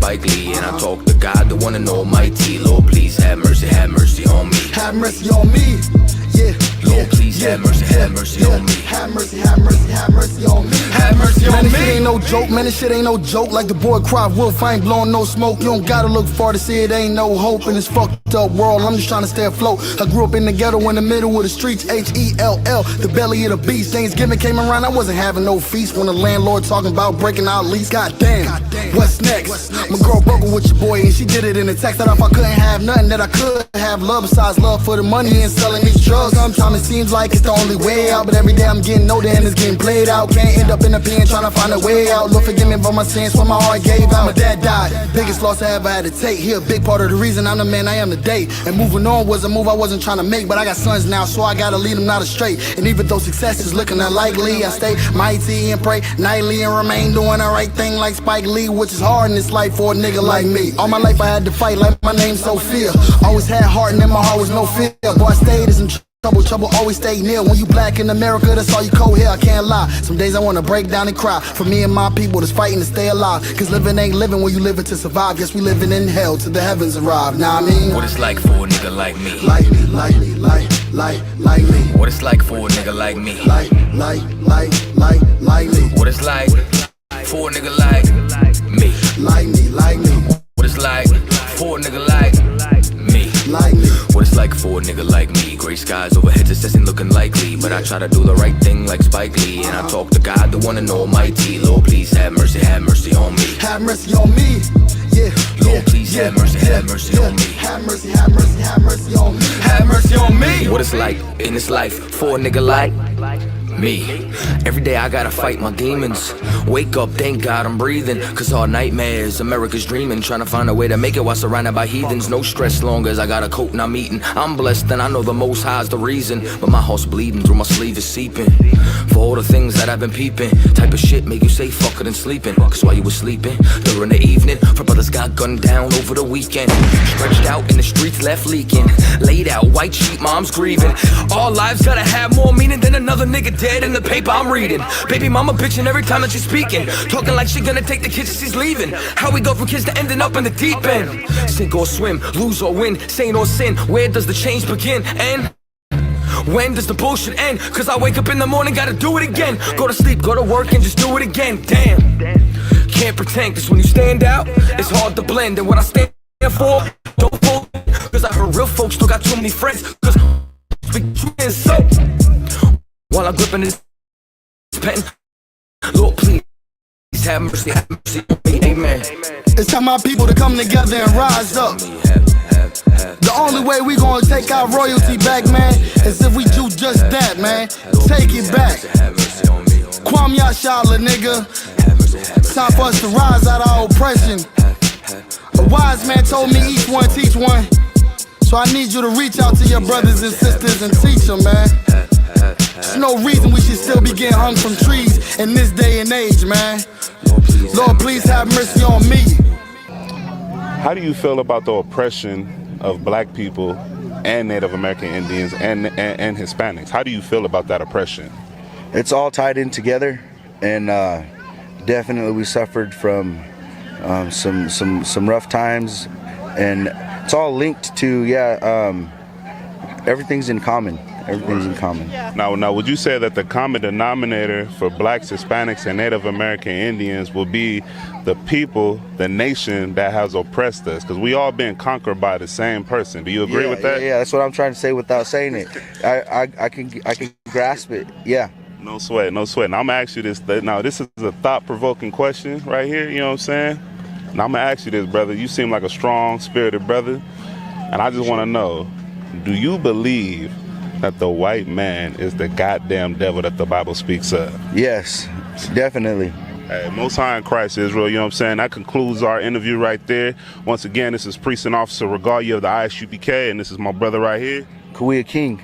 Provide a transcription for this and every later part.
Spike Lee. And I talk to God, the one and almighty. Lord, please have mercy on me. Have mercy on me, yeah. Lord, please have mercy on me. Have mercy on me. Have mercy on me. Man, this shit ain't no joke, man, this shit ain't no joke. Like the boy cried wolf, I ain't blowing no smoke. You don't gotta look far to see it ain't no hope in this fucked up world. I'm just trying to stay afloat. I grew up in the ghetto in the middle of the streets, H-E-L-L, the belly of the beast. Thanksgiving came around, I wasn't having no feast when the landlord talking about breaking out lease. Goddamn, what's next? My girl broke up with your boy and she did it in a text that if I couldn't have nothing that I could have love besides love for the money and selling these drugs. Sometimes it seems like it's the only way out, but every day I'm getting older and it's getting played out. Can't end up in the pen trying to find a way out. Lord, forgive me for my sins when my heart gave out. My dad died, biggest loss I ever had to take. He a big part of the reason I'm the man I am today. And moving on was a move I wasn't trying to make, but I got sons now, so I gotta lead them not astray. And even though success is looking unlikely, I stay mighty and pray nightly and remain doing the right thing like Spike Lee, which is hard in this life for a nigga like me. All my life I had to fight like my name's Sophia. Always had heart and in my heart was no fear. Boy, I stayed in some trouble always stay near. When you black in America, that's all you cold here, I can't lie. Some days I wanna break down and cry for me and my people that's fighting to stay alive. Cause living ain't living when you living to survive. Guess we living in hell till the heavens arrive. Now I mean, what it's like for a nigga like me. Like me. What it's like for a nigga like me. Like me. What it's like for a nigga like me. Like me. What it's like for a nigga like me. Like me. What it's like for a nigga like me. Gray skies overhead, this isn't looking likely, but I try to do the right thing like Spike Lee. And I talk to God, the one and almighty. Lord, please have mercy on me. Have mercy on me, yeah. Lord, please have mercy on me. Have mercy on me. Have mercy on me. What it's like in this life for a nigga like me. Every day I gotta fight my demons. Wake up, thank God I'm breathing. Cause all nightmares, America's dreaming. Trying to find a way to make it while surrounded by heathens. No stress long as I got a coat and I'm eating. I'm blessed and I know the Most High's the reason. But my heart's bleeding through my sleeve is seeping. For all the things that I've been peeping. Type of shit make you say fuck it and sleeping. Cause while you was sleeping during the evening, for brothers got gunned down over the weekend. Stretched out in the streets left leaking. Laid out white sheet, mom's grieving. All lives gotta have more meaning than another nigga dead in the paper I'm reading. Baby mama bitching every time that she's speaking. Talking like she gonna take the kids as she's leaving. How we go from kids to ending up in the deep end. Sink or swim, lose or win, saint or sin. Where does the change begin? And when does the bullshit end? Cause I wake up in the morning, gotta do it again. Go to sleep, go to work and just do it again. Damn, can't pretend, cause when you stand out, it's hard to blend. And what I stand for, don't fold. Cause I heard real folks still got too many friends. Cause we and so while I'm gripping this pen, Lord please have mercy on me, amen. It's time my people to come together and rise up. The only way we gonna take our royalty back, man, is if we do just that, man. Take it back. Kwam Yashala, nigga. Time for us to rise out of our oppression. A wise man told me each one teach one. So I need you to reach out to your brothers and sisters and teach them, man. There's no reason we should still be getting hung from trees in this day and age, man. Lord, please have mercy on me. How do you feel about the oppression of black people and Native American Indians and Hispanics? How do you feel about that oppression? It's all tied in together, and definitely we suffered from some rough times, and it's all linked to everything's in common. Everything's in common. Now, would you say that the common denominator for blacks, Hispanics, and Native American Indians will be the people, the nation that has oppressed us? Because we all been conquered by the same person. Do you agree with that? Yeah, that's what I'm trying to say without saying it. I can grasp it. Yeah. No sweat, no sweat. Now I'm gonna ask you this. Now this is a thought-provoking question right here. You know what I'm saying? Now I'm gonna ask you this, brother. You seem like a strong-spirited brother, and I just want to know: do you believe that the white man is the goddamn devil that the Bible speaks of? Yes, definitely. Hey, Most High in Christ, Israel, you know what I'm saying? That concludes our interview right there. Once again, this is Priest and Officer Regalia of the I.S.U.P.K, and this is my brother right here. Kuya King.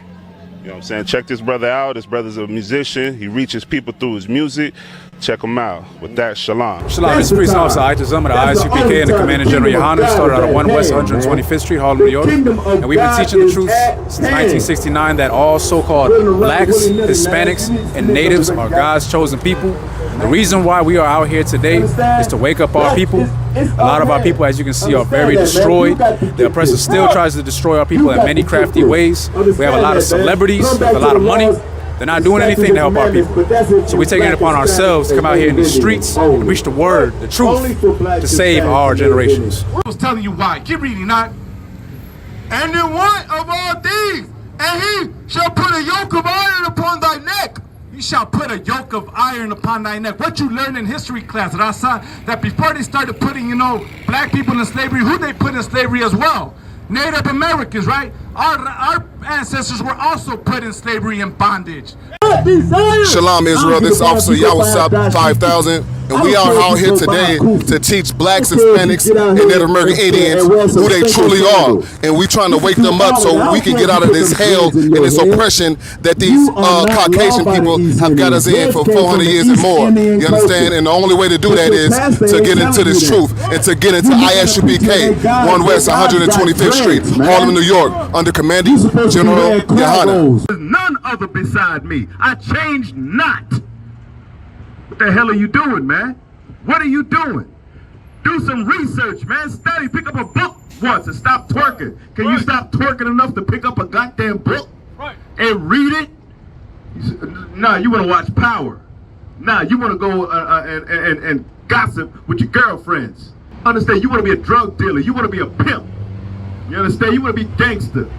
You know what I'm saying? Check this brother out. This brother's a musician. He reaches people through his music. Check him out. With that, Shalom. Shalom, this is Priest Officer I.S.U.P.K of the I.S.U.P.K and the Commander General YAHANNA. Started out at 1 West 125th Street, Harlem, New York. And we've been teaching the truth since 1969 that all so-called blacks, Hispanics, and natives are God's chosen people. The reason why we are out here today is to wake up our people. A lot of our people, as you can see, are very destroyed. The oppressor still tries to destroy our people in many crafty ways. We have a lot of celebrities with a lot of money. They're not doing anything to help our people. So we're taking it upon ourselves to come out here in the streets and preach the word, the truth, to save our generations. I was telling you why. Keep reading, not. And in one of all these, and he shall put a yoke of iron upon thy neck. He shall put a yoke of iron upon thy neck. What you learned in history class, Rasa, that before they started putting, black people in slavery, who they put in slavery as well? Native Americans, right? Our ancestors were also put in slavery and bondage. Shalom, Israel. This is Officer YAHANNA 5000, and we are out here today to teach blacks, Hispanics, and Native American Indians who they truly are. And we trying to wake them up so we can get out of this hell and this oppression that these Caucasian people have got us in for 400 years and more. You understand? And the only way to do that is to get into this truth and to get into I.S.U.P.K, 1 West 125th Street, Harlem, New York, under Commanding General YAHANNA. There's none other beside me. I changed not. What the hell are you doing, man? What are you doing? Do some research, man. Study. Pick up a book once and stop twerking. Can you stop twerking enough to pick up a goddamn book and read it? Nah, you want to watch Power. Nah, you want to go and gossip with your girlfriends. Understand? You want to be a drug dealer. You want to be a pimp. You understand? You want to be gangster.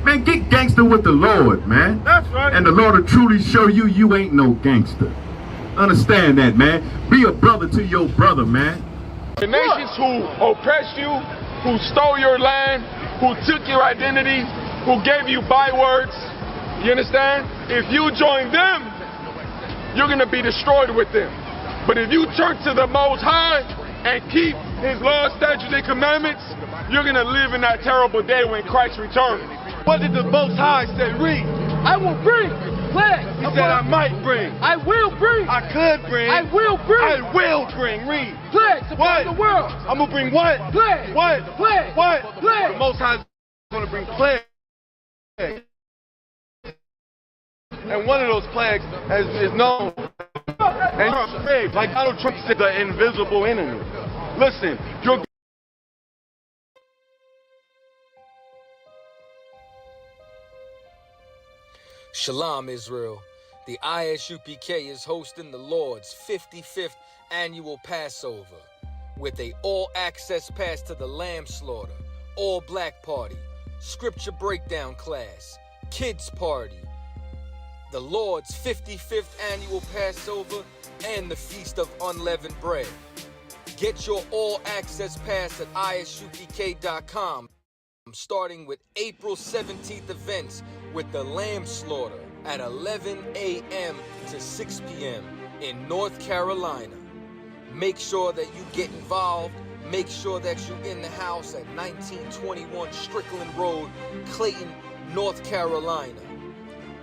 Man, get gangster with the Lord, man. That's right. And the Lord will truly show you you ain't no gangster. Understand that, man. Be a brother to your brother, man. The nations who oppressed you, who stole your land, who took your identity, who gave you bywords, you understand? If you join them, you're going to be destroyed with them. But if you turn to the Most High and keep His laws, statutes, and commandments, you're going to live in that terrible day when Christ returns. What did the Most High say? Read. I will bring plagues. He said I might bring. I will bring. I could bring. I will bring. I will bring. Read. Plagues upon the world. I'm going to bring what? Plagues. What? Plagues. What? Plagues. The Most High is going to bring plagues. And one of those plagues is known. And you're afraid. Like Donald Trump said, the invisible enemy. Listen, you're Shalom, Israel. The I.S.U.P.K is hosting the Lord's 55th annual Passover with a all-access pass to the lamb slaughter, all-black party, scripture breakdown class, kids party, the Lord's 55th annual Passover, and the Feast of Unleavened Bread. Get your all-access pass at ISUPK.com. Starting with April 17th events with the lamb slaughter at 11 a.m. to 6 p.m. in North Carolina. Make sure that you get involved. Make sure that you're in the house at 1921 Strickland Road, Clayton, North Carolina.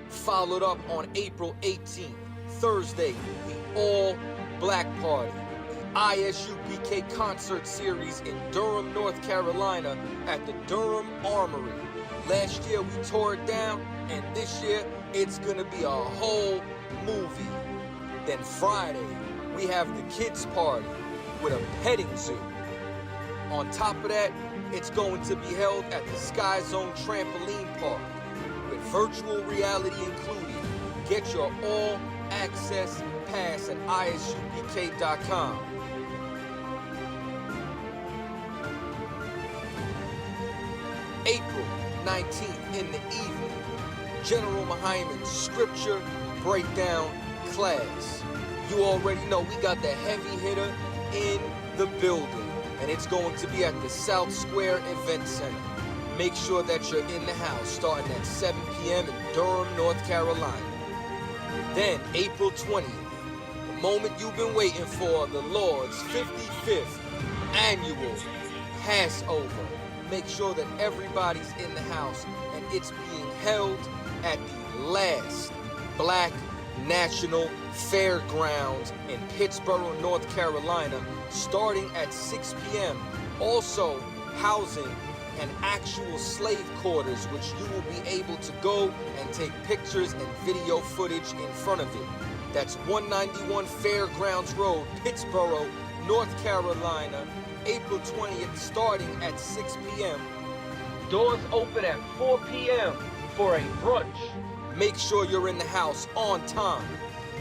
Followed up on April 18th, Thursday, the all-black party. I.S.U.P.K concert series in Durham, North Carolina at the Durham Armory. Last year we tore it down, and this year it's gonna be a whole movie. Then Friday, we have the kids party with a petting zoo. On top of that, it's going to be held at the Sky Zone Trampoline Park with virtual reality included. Get your all-access pass at ISUPK.com. April 19th in the evening, General Muhammad's scripture breakdown class. You already know we got the heavy hitter in the building, and it's going to be at the South Square Event Center. Make sure that you're in the house starting at 7 p.m. in Durham, North Carolina. Then April 20th, the moment you've been waiting for, the Lord's 55th annual Passover. Make sure that everybody's in the house, and it's being held at the last Black National Fairgrounds in Pittsboro, North Carolina, starting at 6 p.m. Also housing an actual slave quarters, which you will be able to go and take pictures and video footage in front of it. That's 191 Fairgrounds Road, Pittsboro, North Carolina, April 20th, starting at 6 p.m. Doors open at 4 p.m. for a brunch. Make sure you're in the house on time.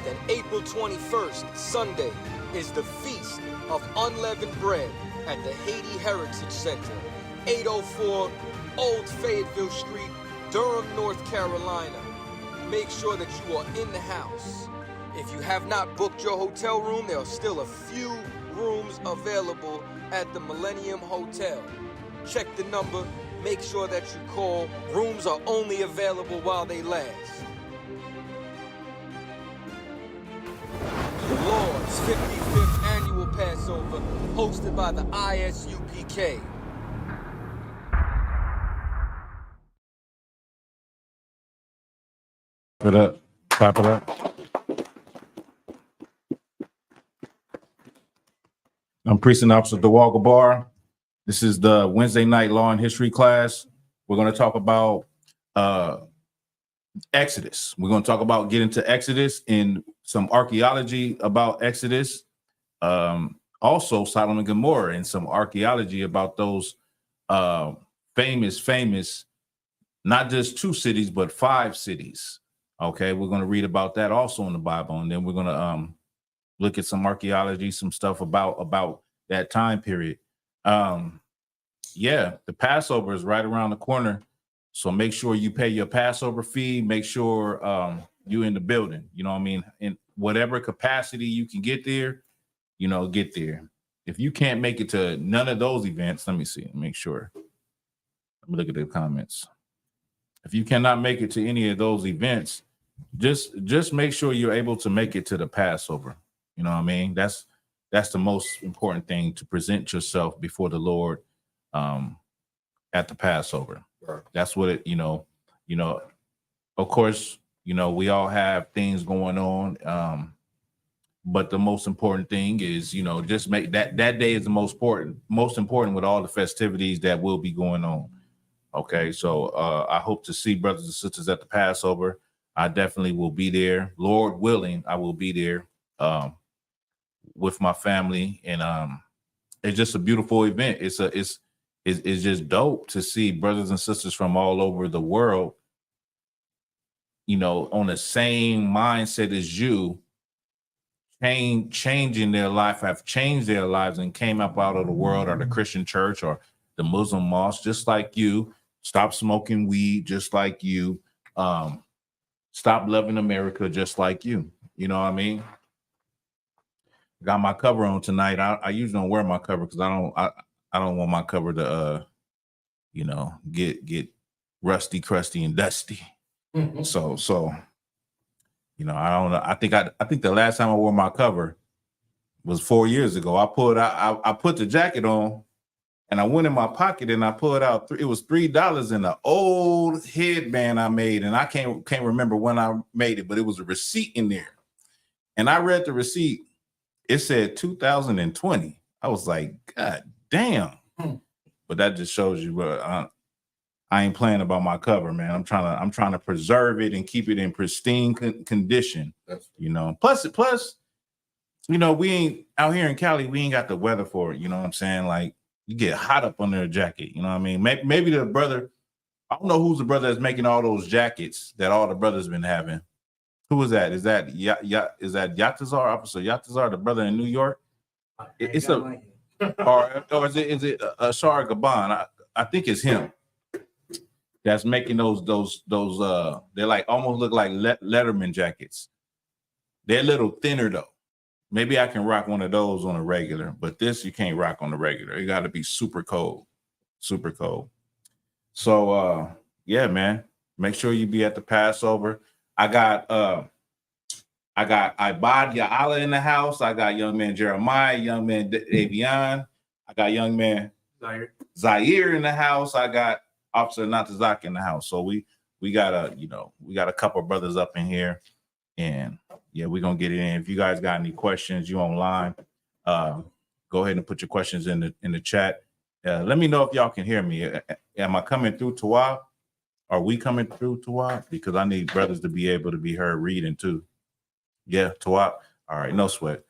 Then April 21st, Sunday, is the Feast of Unleavened Bread at the Haiti Heritage Center, 804 Old Fayetteville Street, Durham, North Carolina. Make sure that you are in the house. If you have not booked your hotel room, there are still a few rooms available at the Millennium Hotel. Check the number, make sure that you call. Rooms are only available while they last. The Lord's 55th Annual Passover, hosted by the I.S.U.P.K. Put up, clap it up. I'm Precinct Officer DeWalker Barr. This is the Wednesday night law and history class. We're going to talk about Exodus. We're going to talk about getting to Exodus and some archaeology about Exodus. Also Sodom and Gomorrah and some archaeology about those famous, not just 2 cities, but 5 cities. Okay, we're going to read about that also in the Bible. And then we're going to look at some archaeology, some stuff about that time period. Yeah, the Passover is right around the corner. So make sure you pay your Passover fee. Make sure you're in the building. You know what I mean? In whatever capacity you can get there, you know, get there. If you can't make it to none of those events, let me see, make sure. Let me look at the comments. If you cannot make it to any of those events, just make sure you're able to make it to the Passover. You know what I mean? That's the most important thing, to present yourself before the Lord at the Passover. Right. That's what it, you know, of course, you know, we all have things going on. But the most important thing is, you know, just make that day is the most important with all the festivities that will be going on. Okay, so I hope to see brothers and sisters at the Passover. I definitely will be there. Lord willing, I will be there with my family, and it's just a beautiful event. It's just dope to see brothers and sisters from all over the world, you know, on the same mindset as you, changing their life, have changed their lives and came up out of the world, or the Christian church or the Muslim mosque, just like you. Stop smoking weed, just like you. Stop loving America, just like you. You know what I mean? Got my cover on tonight. I usually don't wear my cover because I don't want my cover to you know, get rusty, crusty, and dusty. Mm-hmm. So you know, I don't know. I think the last time I wore my cover was 4 years ago. I put the jacket on, and I went in my pocket and I pulled out. It was $3 in an old headband I made, and I can't remember when I made it, but it was a receipt in there. And I read the receipt. It said 2020. I was like, God damn. But that just shows you what I ain't playing about my cover, man. I'm trying to preserve it and keep it in pristine condition. You know. Plus, you know, we ain't out here in Cali. We ain't got the weather for it. You know what I'm saying? Like, you get hot up under a jacket. You know what I mean? Maybe the brother. I don't know who's the brother that's making all those jackets that all the brothers been having. Who is that? Is that is that Yatazar, Officer Yatazar, the brother in New York? It's a or is it Ashar Gaban? I think it's him that's making those they're like almost look like Letterman jackets. They're a little thinner though. Maybe I can rock one of those on a regular, but this you can't rock on the regular. It got to be super cold. So yeah, man, make sure you be at the Passover. I got Ibad Ya'ala in the house. I got young man Jeremiah, young man Davion. I got young man Zaire in the house. I got Officer Natazak in the house. So we got a couple of brothers up in here, and yeah, we're gonna get it in. If you guys got any questions, you online, go ahead and put your questions in the chat. Let me know if y'all can hear me. Am I coming through Tawab? Are we coming through Tawab? Because I need brothers to be able to be heard reading too. Yeah, Tawab. All right, no sweat.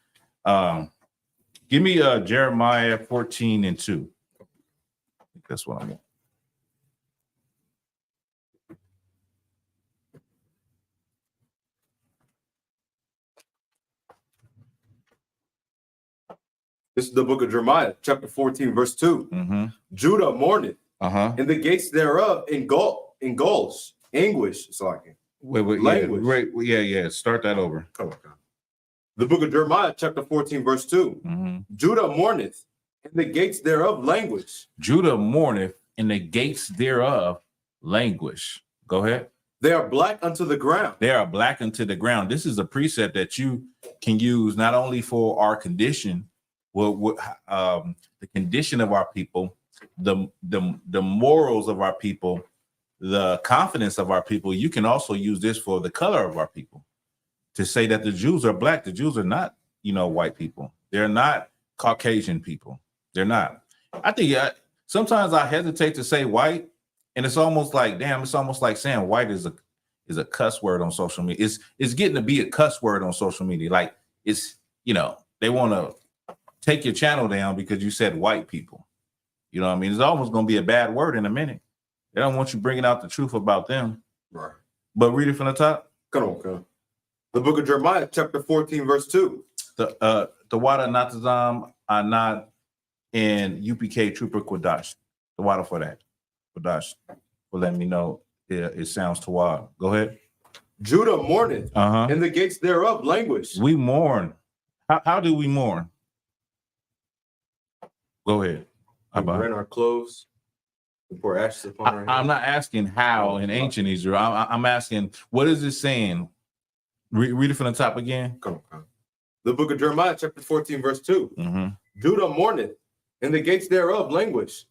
Give me Jeremiah 14 and 2. I think that's what I want. This is the book of Jeremiah, chapter 14, verse 2. Judah mourneth, and the gates thereof engulfs anguish. It's like language. Yeah. Start that over. Come on. The book of Jeremiah, chapter 14, verse 2. Judah mourneth, and the gates thereof languish. Judah mourneth, and the gates thereof languish. Go ahead. They are black unto the ground. They are black unto the ground. This is a precept that you can use not only for our condition, the condition of our people, the morals of our people, the confidence of our people. You can also use this for the color of our people, to say that the Jews are black. The Jews are not, white people. They're not Caucasian people. They're not. I think sometimes I hesitate to say white, and it's almost like, damn, it's almost like saying white is a cuss word on social media. It's getting to be a cuss word on social media. Like it's, they want to take your channel down because you said white people. You know what I mean? It's almost going to be a bad word in a minute. They don't want you bringing out the truth about them. Right. But read it from the top. Come on. The book of Jeremiah, chapter 14, verse 2. The water Natazam are not in I.S.U.P.K Trooper Quadash. The water for that. Quadash will let me know it sounds Tawad. Go ahead. Judah mourneth, and the gates thereof languish. We mourn. How do we mourn? Go ahead. We rent our clothes. We pour ashes upon our heads. I'm not asking how in ancient Israel. I'm asking, what is it saying? Read it from the top again. Come on. The book of Jeremiah, chapter 14, verse 2. Judah mourneth, and the gates thereof languish.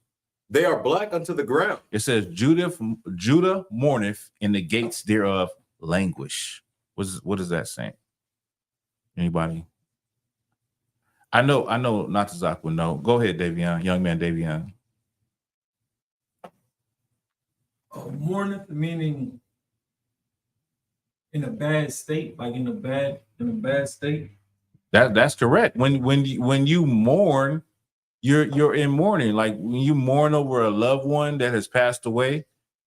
They are black unto the ground. It says Judah mourneth, and the gates thereof languish. What is that saying? Anybody? I know Natazak will know. Go ahead, Davion, young man Davion. Mourneth meaning in a bad state, like in a bad state. That's correct. When you mourn, you're in mourning. Like when you mourn over a loved one that has passed away,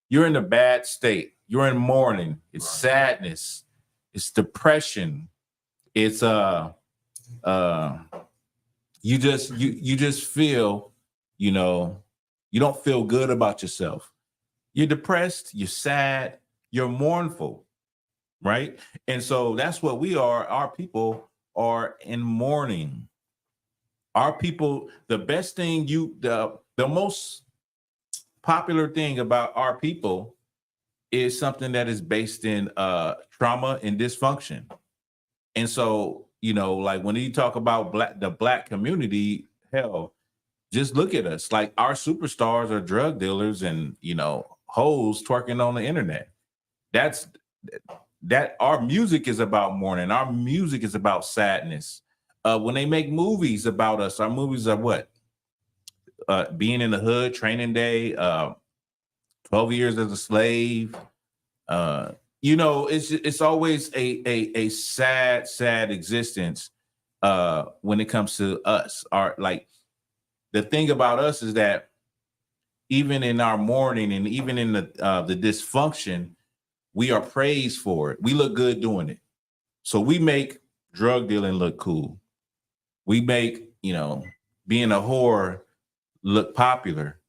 you're in a bad state. You're in mourning. It's sadness. It's depression. It's you just feel, you don't feel good about yourself. You're depressed, you're sad, you're mournful, right? And so that's what we are. Our people are in mourning. Our people, the best thing the most popular thing about our people is something that is based in trauma and dysfunction. And so, like when you talk about the black community, hell, just look at us. Like our superstars are drug dealers and, hoes twerking on the internet. That our music is about mourning. Our music is about sadness. When they make movies about us, our movies are what? Being in the hood, Training Day, 12 years as a slave. It's always a sad existence when it comes to us. The thing about us is that even in our mourning and even in the dysfunction, we are praised for it. We look good doing it. So we make drug dealing look cool. We make, being a whore look popular.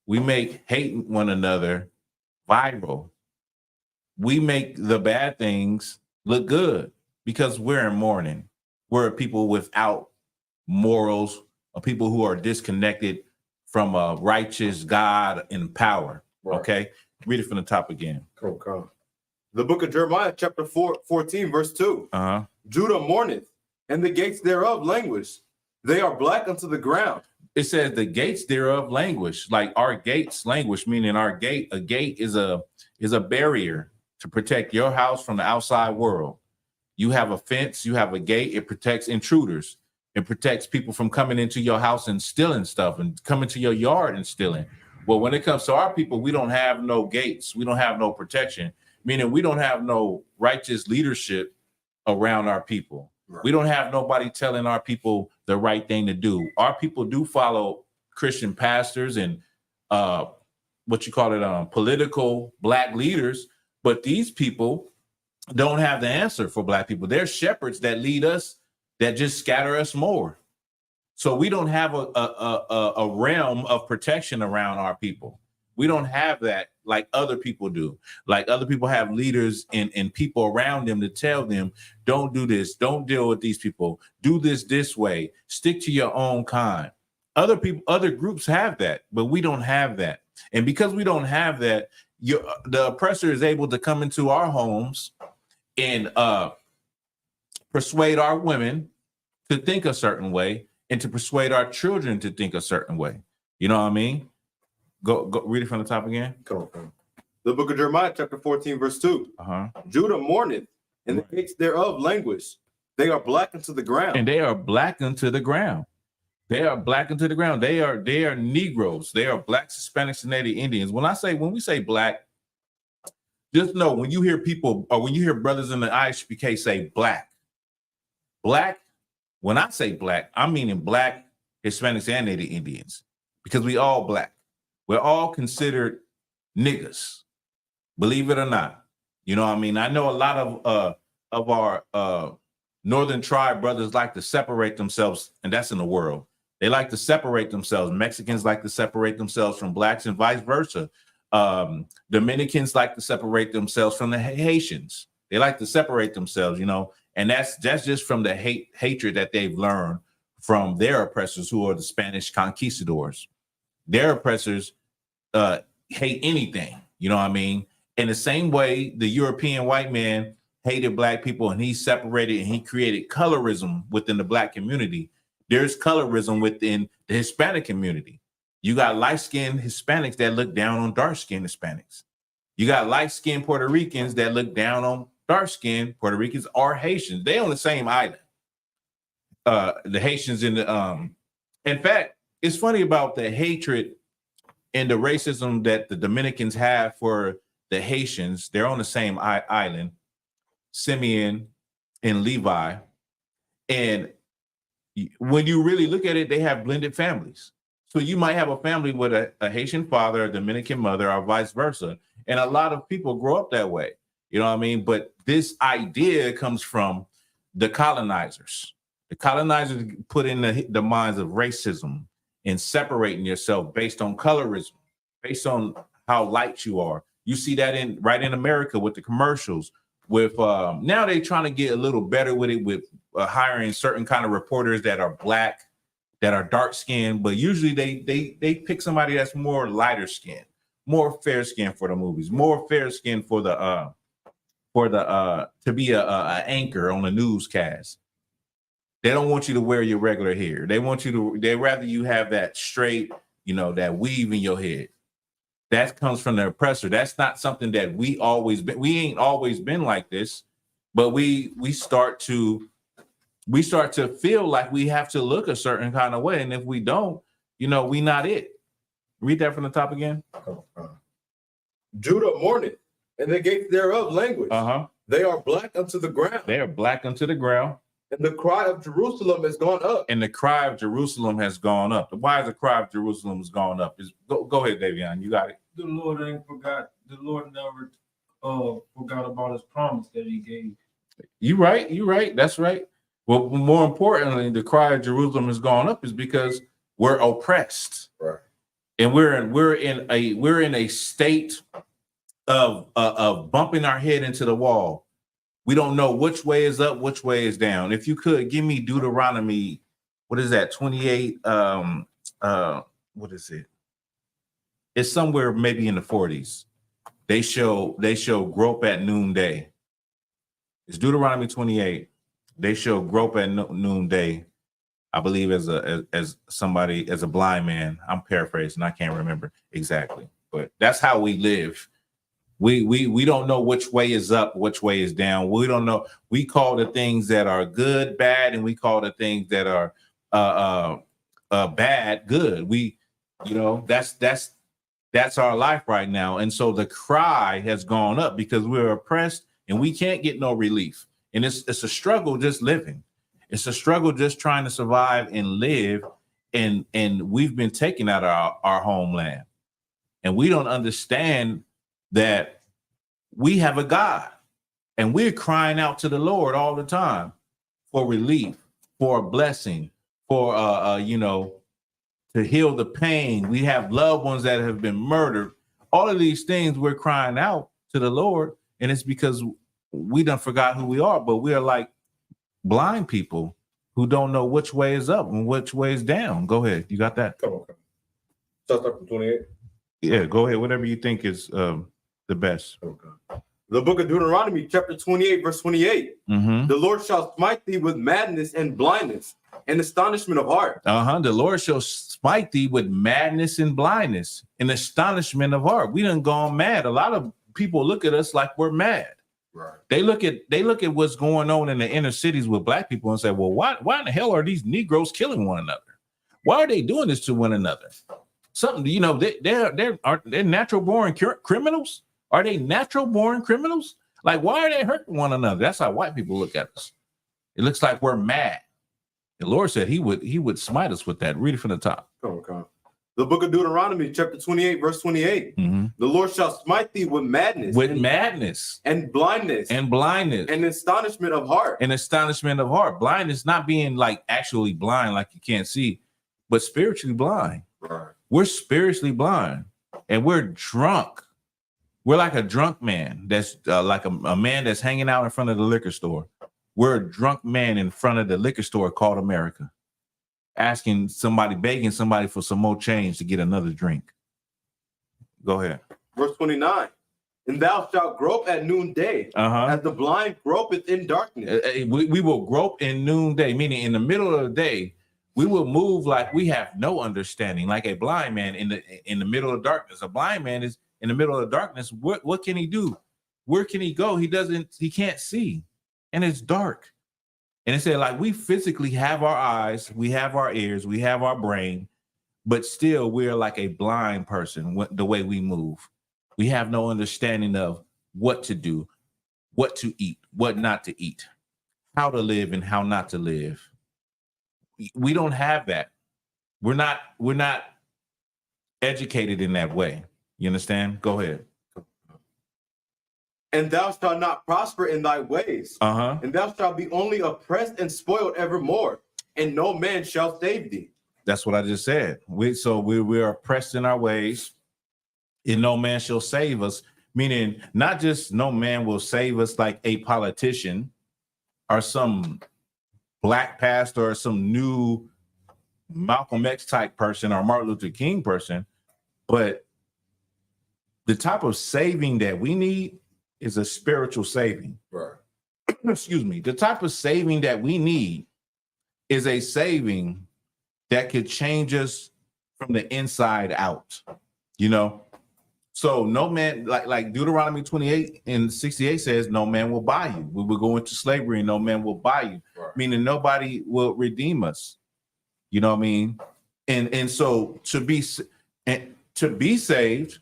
We make hating one another viral. We make the bad things look good because we're in mourning. We're people without morals, people who are disconnected from a righteous God and power. Right. Okay, read it from the top again. Come. The book of Jeremiah, chapter 14, verse 2. Judah mourneth, and the gates thereof languish. They are black unto the ground. It says the gates thereof languish. Like our gates languish, meaning a gate is a barrier to protect your house from the outside world. You have a fence, you have a gate, it protects intruders. It protects people from coming into your house and stealing stuff and coming to your yard and stealing. Well, when it comes to our people, we don't have no gates. We don't have no protection, meaning we don't have no righteous leadership around our people. Right. We don't have nobody telling our people the right thing to do. Our people do follow Christian pastors and political black leaders, but these people don't have the answer for black people. They're shepherds that lead us, that just scatter us more. So we don't have a realm of protection around our people. We don't have that like other people do. Like other people have leaders and people around them to tell them, don't do this, don't deal with these people, do this way, stick to your own kind. Other people, other groups have that, but we don't have that. And because we don't have that, the oppressor is able to come into our homes and persuade our women to think a certain way and to persuade our children to think a certain way. You know what I mean? Go read it from the top again. Come on. The book of Jeremiah, chapter 14, verse 2. Judah mourneth, and the gates thereof languish. They are black unto the ground. And they are black unto the ground. They are black unto the ground. They are Negroes. They are blacks, Hispanics, and Native Indians. When we say black, just know when you hear people or when you hear brothers in the I.S.U.P.K say black, when I say black, I'm meaning black, Hispanics, and Native Indians, because we all black. We're all considered niggas, believe it or not. You know what I mean? I know a lot of our Northern tribe brothers like to separate themselves, and that's in the world. They like to separate themselves. Mexicans like to separate themselves from blacks and vice versa. Dominicans like to separate themselves from the Haitians. They like to separate themselves, you know, and that's just from the hatred that they've learned from their oppressors, who are the Spanish conquistadors. Their oppressors hate anything, you know what I mean? In the same way, the European white man hated black people and he separated and he created colorism within the black community. There's colorism within the Hispanic community. You got light-skinned Hispanics that look down on dark-skinned Hispanics. You got light-skinned Puerto Ricans that look down on dark-skinned Puerto Ricans or Haitians. They on the same island. The Haitians in the in fact, it's funny about the hatred and the racism that the Dominicans have for the Haitians. They're on the same island, Simeon and Levi. And when you really look at it, they have blended families. So you might have a family with a Haitian father, a Dominican mother, or vice versa. And a lot of people grow up that way. You know what I mean? But this idea comes from the colonizers. The colonizers put in the minds of racism and separating yourself based on colorism, based on how light you are. You see that right in America with the commercials. With now they're trying to get a little better with it, with hiring certain kind of reporters that are black, that are dark skinned, but usually they pick somebody that's more lighter skinned, more fair skinned for the movies, more fair skinned for the to be a anchor on a newscast. They don't want you to wear your regular hair. They rather you have that straight, you know, that weave in your head. That comes from the oppressor. That's not something that we ain't always been like this, but we start to feel like we have to look a certain kind of way. And if we don't, you know, we not it. Read that from the top again. Judah mourneth, and the gates thereof languish. They are black unto the ground. They are black unto the ground. And the cry of Jerusalem has gone up. And the cry of Jerusalem has gone up. Why is the cry of Jerusalem has gone up? Go ahead, Davion. You got it. The Lord ain't forgot. The Lord never forgot about his promise that he gave. You right. That's right. Well, more importantly, the cry of Jerusalem has gone up is because we're oppressed. Right. And we're in a state of bumping our head into the wall. We don't know which way is up, which way is down. If you could give me Deuteronomy, what is that? 28. What is it? It's somewhere maybe in the 40s. They show grope at noonday. It's Deuteronomy 28. They show grope at noonday. I believe as a blind man. I'm paraphrasing. I can't remember exactly, but that's how we live. We don't know which way is up, which way is down. We don't know. We call the things that are good bad, and we call the things that are bad good. That's our life right now. And so the cry has gone up because we're oppressed and we can't get no relief. And it's a struggle just living. It's a struggle just trying to survive and live. And we've been taken out of our homeland. And we don't understand that we have a God. And we're crying out to the Lord all the time for relief, for a blessing, for to heal the pain. We have loved ones that have been murdered. All of these things we're crying out to the Lord, and it's because we done forgot who we are, but we are like blind people who don't know which way is up and which way is down. Go ahead. You got that? Come on. Start from 28. Yeah, go ahead. Whatever you think is the best. Okay. The book of Deuteronomy, chapter 28, verse 28. The Lord shall smite thee with madness and blindness and astonishment of heart. The Lord shall smite thee with madness and blindness and astonishment of heart. We done gone mad. A lot of people look at us like we're mad. Right. They look at what's going on in the inner cities with black people and say, well, why in the hell are these Negroes killing one another? Why are they doing this to one another? Something, they're natural born criminals. Are they natural born criminals? Like, why are they hurting one another? That's how white people look at us. It looks like we're mad. The Lord said he would smite us with that. Read it from the top. Okay. The book of Deuteronomy, chapter 28, verse 28. The Lord shall smite thee with madness. And blindness. And astonishment of heart. Blindness, not being like actually blind, like you can't see, but spiritually blind. Right. We're spiritually blind and we're drunk. We're like a drunk man that's like a man that's hanging out in front of the liquor store. We're a drunk man in front of the liquor store called America, begging somebody for some more change to get another drink. Go ahead. Verse 29. And thou shalt grope at noonday, as the blind gropeth in darkness. We will grope in noonday, meaning in the middle of the day, we will move like we have no understanding, like a blind man in the middle of darkness. A blind man is in the middle of darkness. What can he do? Where can he go? He can't see. And it's dark. And it said, like, we physically have our eyes, we have our ears, we have our brain, but still we're like a blind person the way we move. We have no understanding of what to do, what to eat, what not to eat, how to live and how not to live. We don't have that. We're not educated in that way. You understand? Go ahead. And thou shalt not prosper in thy ways. And thou shalt be only oppressed and spoiled evermore, and no man shall save thee. That's what I just said. We're oppressed in our ways, and no man shall save us. Meaning, not just no man will save us like a politician or some black pastor or some new Malcolm X type person or Martin Luther King person, but the type of saving that we need is a spiritual saving. Right. Excuse me. The type of saving that we need is a saving that could change us from the inside out. So no man, like Deuteronomy 28 and 68 says, no man will buy you. We will go into slavery and no man will buy you. Right. Meaning nobody will redeem us. You know what I mean? And so to be saved,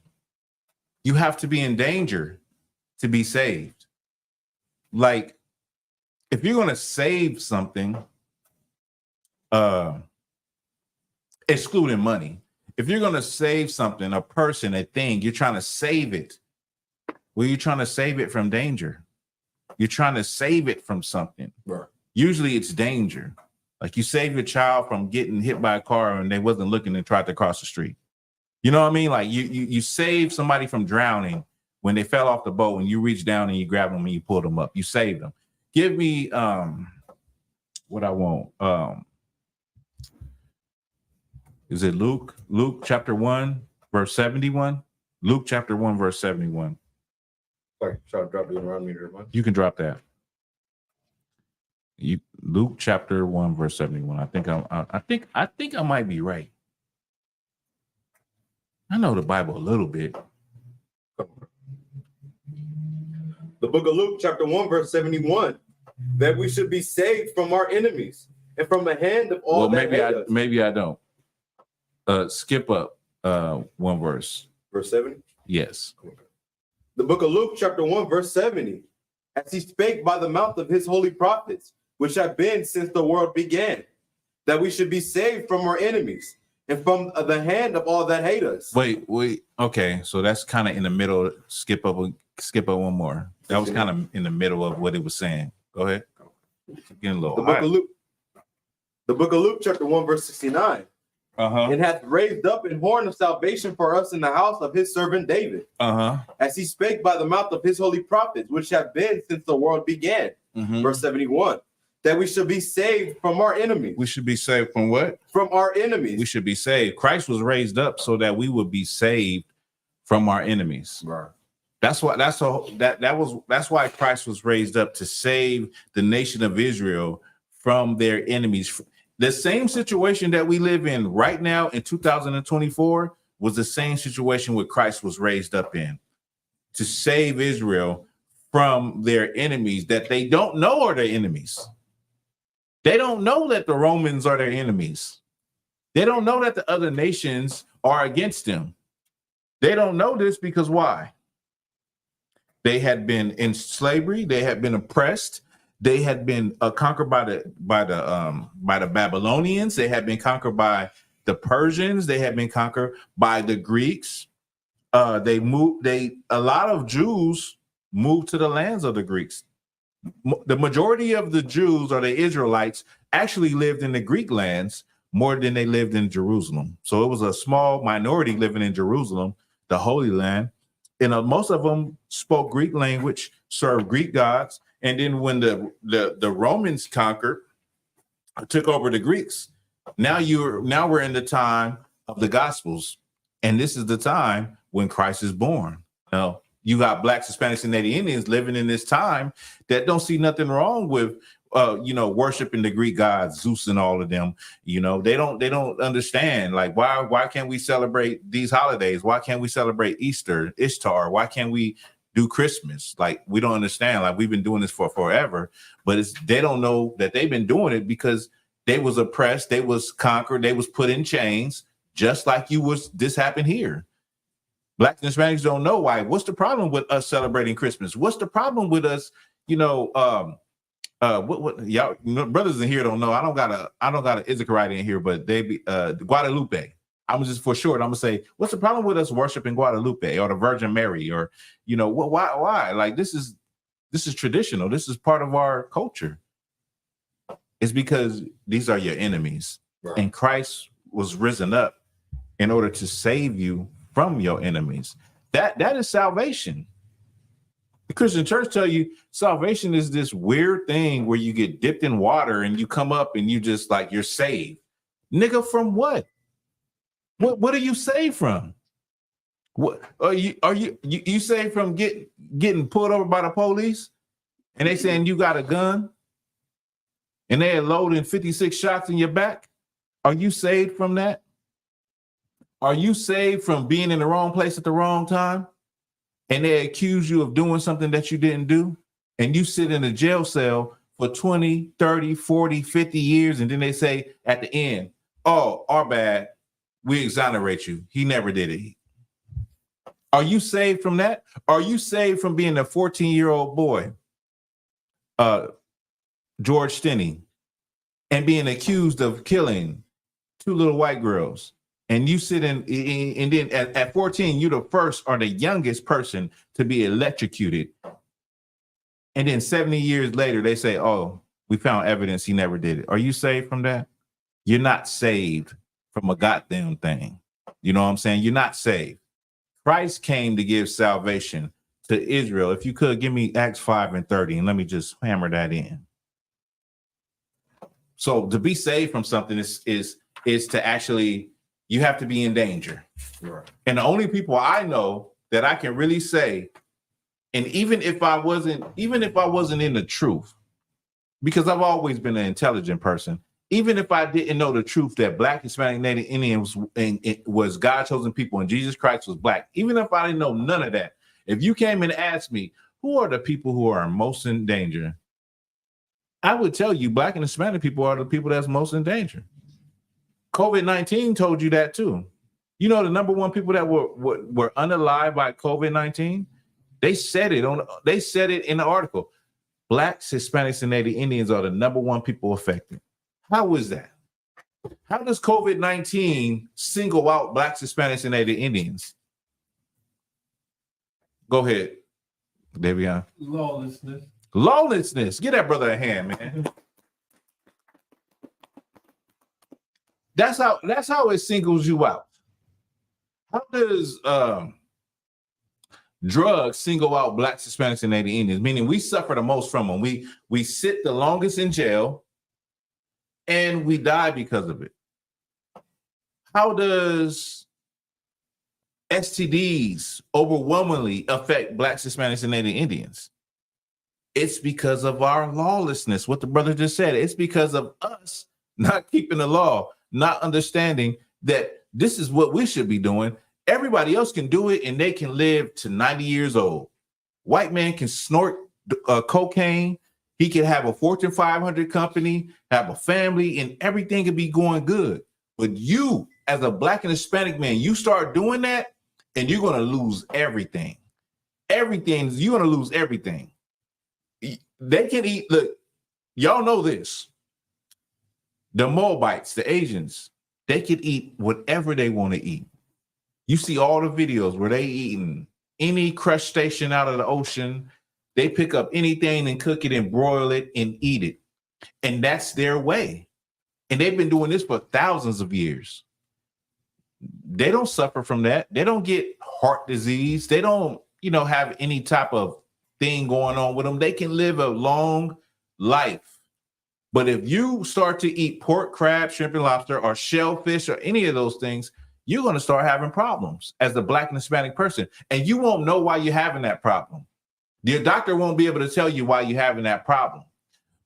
you have to be in danger to be saved. Like, if you're going to save something, excluding money, if you're going to save something, a person, a thing, you're trying to save it. Well, you're trying to save it from danger. You're trying to save it from something. Right. Usually it's danger. Like you save your child from getting hit by a car and they wasn't looking and tried to cross the street. You know what I mean? Like you save somebody from drowning when they fell off the boat and you reach down and you grab them and you pull them up. You saved them. Give me what I want. Is it Luke? Luke chapter 1, verse 71? Luke chapter 1, verse 71. Sorry, try to drop it around me there, man. You can drop that. Luke chapter 1, verse 71. I think I might be right. I know the Bible a little bit. The book of Luke, chapter 1, verse 71, that we should be saved from our enemies and from the hand of all that hate us. Maybe I don't. Skip up one verse. Verse 70? Yes. The book of Luke, chapter 1, verse 70. as he spake by the mouth of his holy prophets, which have been since the world began, that we should be saved from our enemies and from the hand of all that hate us. Wait. Okay, so that's kind of in the middle. Skip up one more. That was kind of in the middle of what it was saying. Go ahead. Getting a little the book of Luke, chapter 1, verse 69. And hath raised up an horn of salvation for us in the house of his servant David, as he spake by the mouth of his holy prophets, which have been since the world began. Verse 71. That we should be saved from our enemies. We should be saved from what? From our enemies. We should be saved. Christ was raised up so that we would be saved from our enemies. Right. That's why Christ was raised up, to save the nation of Israel from their enemies. The same situation that we live in right now in 2024 was the same situation what Christ was raised up in, to save Israel from their enemies that they don't know are their enemies. They don't know that the Romans are their enemies. They don't know that the other nations are against them. They don't know this because why? They had been in slavery. They had been oppressed. They had been conquered by the Babylonians. They had been conquered by the Persians. They had been conquered by the Greeks. A lot of Jews moved to the lands of the Greeks. The majority of the Jews, or the Israelites, actually lived in the Greek lands more than they lived in Jerusalem. So it was a small minority living in Jerusalem, the Holy Land. And most of them spoke Greek language, served Greek gods. And then when the Romans conquered, took over the Greeks, now we're in the time of the Gospels. And this is the time when Christ is born. Now, you got Blacks, Hispanics, and Native Indians living in this time that don't see nothing wrong with, worshiping the Greek gods, Zeus and all of them. They don't understand, like, why can't we celebrate these holidays? Why can't we celebrate Easter, Ishtar? Why can't we do Christmas? Like, we don't understand. Like, we've been doing this for forever, but they don't know that they've been doing it because they was oppressed, they was conquered, they was put in chains, just like this happened here. Blacks and Hispanics don't know why. What's the problem with us celebrating Christmas? What's the problem with us, what y'all brothers in here don't know. I don't got a Israelite in here, but they be Guadalupe. I'm just, for short, I'm gonna say, what's the problem with us worshiping Guadalupe or the Virgin Mary, or why? Like, this is traditional. This is part of our culture. It's because these are your enemies, right? And Christ was risen up in order to save you from your enemies. That is salvation. The Christian church tell you salvation is this weird thing where you get dipped in water and you come up and you just, like, you're saved. Nigga, from what? What are you saved from? What are you saved from? Getting pulled over by the police and they saying you got a gun and they're loading 56 shots in your back? Are you saved from that? Are you saved from being in the wrong place at the wrong time and they accuse you of doing something that you didn't do, and you sit in a jail cell for 20, 30, 40, 50 years, and then they say at the end, oh, our bad, we exonerate you. He never did it. Are you saved from that? Are you saved from being a 14-year-old boy, George Stinney, and being accused of killing 2 little white girls? And you sit in, and then at 14, you're the first or the youngest person to be electrocuted. And then 70 years later, they say, oh, we found evidence he never did it. Are you saved from that? You're not saved from a goddamn thing. You know what I'm saying? You're not saved. Christ came to give salvation to Israel. If you could give me Acts 5:30, and let me just hammer that in. So to be saved from something is to actually, you have to be in danger. Right. And the only people I know that I can really say, and even if I wasn't in the truth, because I've always been an intelligent person, even if I didn't know the truth that Black, Hispanic, Native Indians was God chosen people and Jesus Christ was Black, even if I didn't know none of that, if you came and asked me, who are the people who are most in danger? I would tell you Black and Hispanic people are the people that's most in danger. COVID-19 told you that too. You know, the number one people that were unalive by COVID-19, they said it in the article. Blacks, Hispanics, and Native Indians are the #1 people affected. How is that? How does COVID-19 single out Blacks, Hispanics, and Native Indians? Go ahead, Davion. Lawlessness. Lawlessness. Give that brother a hand, man. That's how it singles you out. How does drugs single out Blacks, Hispanics, and Native Indians? Meaning we suffer the most from them. We sit the longest in jail, and we die because of it. How does STDs overwhelmingly affect Blacks, Hispanics, and Native Indians? It's because of our lawlessness. What the brother just said. It's because of us not keeping the law, not understanding that this is what we should be doing. Everybody else can do it, and they can live to 90 years old. White man can snort cocaine. He can have a Fortune 500 company, have a family, and everything can be going good. But you, as a Black and Hispanic man, you start doing that, and you're going to lose everything. You're going to lose everything. They can eat, look, y'all know this. The Moabites, the Asians, they can eat whatever they want to eat. You see all the videos where they eating any crustacean out of the ocean. They pick up anything and cook it and broil it and eat it. And that's their way. And they've been doing this for thousands of years. They don't suffer from that. They don't get heart disease. They don't, have any type of thing going on with them. They can live a long life. But if you start to eat pork, crab, shrimp, and lobster, or shellfish, or any of those things, you're going to start having problems as a Black and Hispanic person. And you won't know why you're having that problem. Your doctor won't be able to tell you why you're having that problem.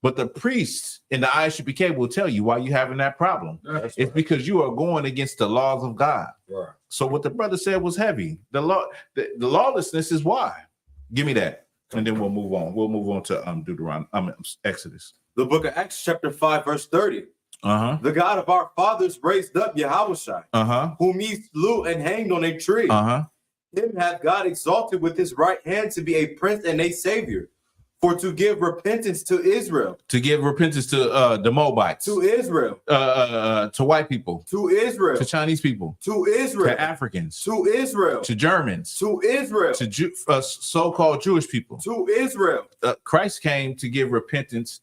But the priest in the I.S.U.P.K will tell you why you're having that problem. It's because you are going against the laws of God. Right. So what the brother said was heavy. The lawlessness is why. Give me that. And then we'll move on. We'll move on to Exodus. The book of Acts, chapter 5, verse 30. The God of our fathers raised up Yahushua, whom ye slew and hanged on a tree. Him hath God exalted with his right hand to be a prince and a savior, for to give repentance to Israel. To give repentance to the Moabites. To Israel. To white people. To Israel. To Chinese people. To Israel. To Africans. To Israel. To Germans. To Israel. To so-called Jewish people. To Israel. Christ came to give repentance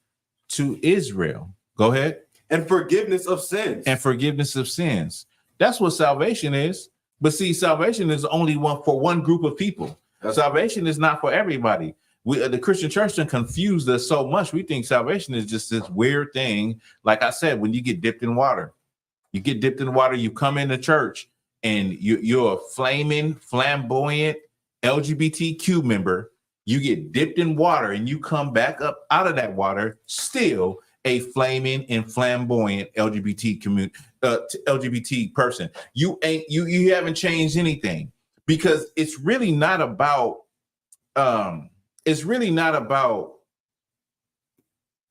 to Israel. Go ahead. And forgiveness of sins. And forgiveness of sins. That's what salvation is. But see, salvation is only for one group of people. Salvation is not for everybody. The Christian church done confused us so much. We think salvation is just this weird thing. Like I said, when you get dipped in water, you come into church and you're a flaming, flamboyant LGBTQ member. You get dipped in water and you come back up out of that water, still a flaming and flamboyant LGBT person. You haven't changed anything, because it's really not about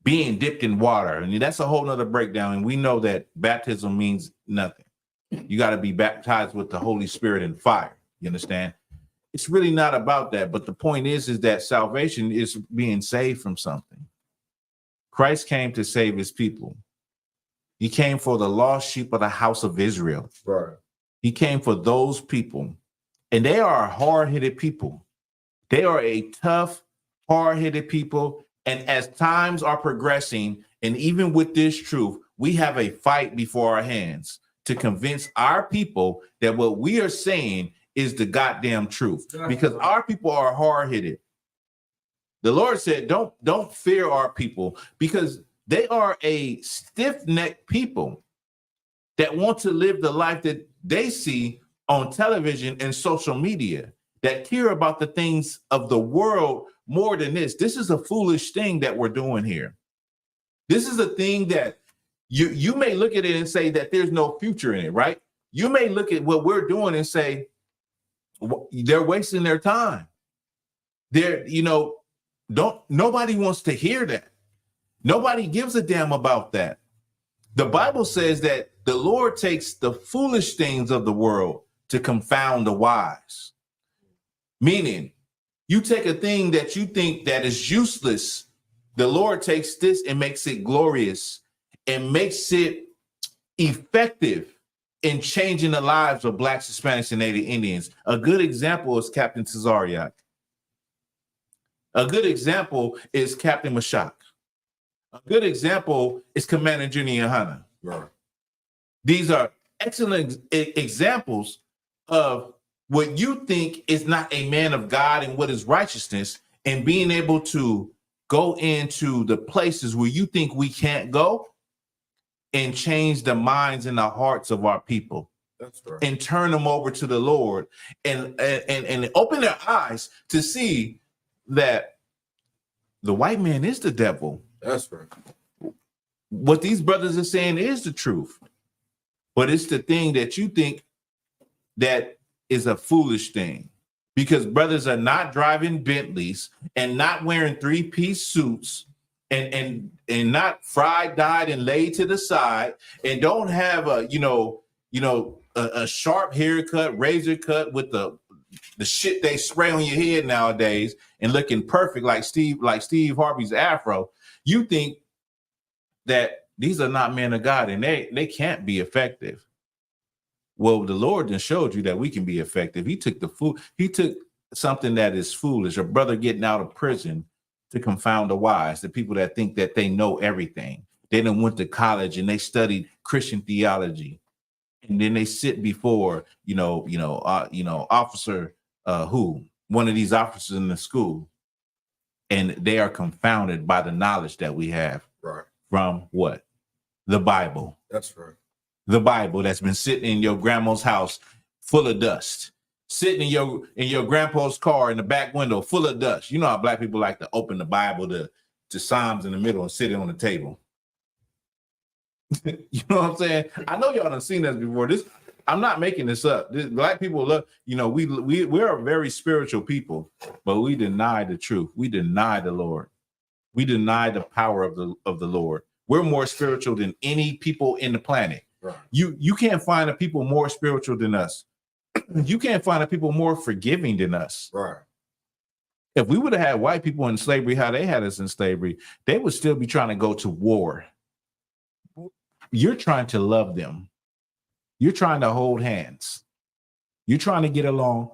being dipped in water. I mean, that's a whole nother breakdown. And we know that baptism means nothing. You got to be baptized with the Holy Spirit and fire. You understand? It's really not about that. But the point is that salvation is being saved from something. Christ came to save his people. He came for the lost sheep of the house of Israel. Right. He came for those people. And they are hard-headed people. They are a tough, hard-headed people. And as times are progressing, and even with this truth, we have a fight before our hands to convince our people that what we are saying is the goddamn truth. Because our people are hard-headed. The Lord said, don't fear our people, because they are a stiff-necked people that want to live the life that they see on television and social media, that care about the things of the world more than this. This is a foolish thing that we're doing here. This is a thing that you may look at it and say that there's no future in it, right? You may look at what we're doing and say, they're wasting their time. Nobody wants to hear that. Nobody gives a damn about that. The Bible says that the Lord takes the foolish things of the world to confound the wise. Meaning, you take a thing that you think that is useless The Lord takes this and makes it glorious and makes it effective in changing the lives of Blacks, Hispanics, and Native Indians. A good example is Captain Tazariak. A good example is Captain Mashak. A good example is Commander Junior YAHANNA. Right. These are excellent examples of what you think is not a man of God and what is righteousness, and being able to go into the places where you think we can't go and change the minds and the hearts of our people. That's right. And turn them over to the Lord and open their eyes to see that the white man is the devil. That's right. What these brothers are saying is the truth, but it's the thing that you think that is a foolish thing, because brothers are not driving Bentleys and not wearing three-piece suits and not fried, dyed, and laid to the side, and don't have a sharp haircut, razor cut with the shit they spray on your head nowadays and looking perfect like Steve Harvey's afro. You think that these are not men of God and they can't be effective. Well, the Lord then showed you that we can be effective. He took something that is foolish, a brother getting out of prison, to confound the wise, the people that think that they know everything. They done went to college and they studied Christian theology, and then they sit before officer one of these officers in the school, and they are confounded by the knowledge that we have. Right. From what? The Bible. That's right. The Bible that's been sitting in your grandma's house full of dust, sitting in your grandpa's car in the back window full of dust. You know how Black people like to open the Bible to Psalms in the middle and sit it on the table. You know what I'm saying? I know y'all done seen this before. I'm not making this up. Black people love, we're a very spiritual people, but we deny the truth. We deny the Lord. We deny the power of the Lord. We're more spiritual than any people in the planet. Right. You can't find a people more spiritual than us. You can't find a people more forgiving than us. Right. If we would have had white people in slavery, how they had us in slavery, they would still be trying to go to war. You're trying to love them. You're trying to hold hands. You're trying to get along.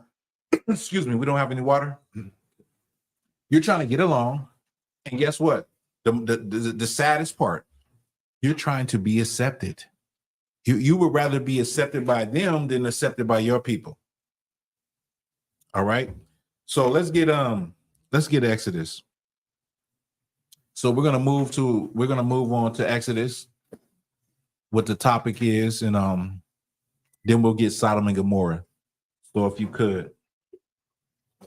Excuse me, we don't have any water. You're trying to get along. And guess what? The saddest part, you're trying to be accepted. You would rather be accepted by them than accepted by your people. All right. So let's get Exodus. So we're gonna move on to Exodus. What the topic is, and then we'll get Sodom and Gomorrah. So if you could,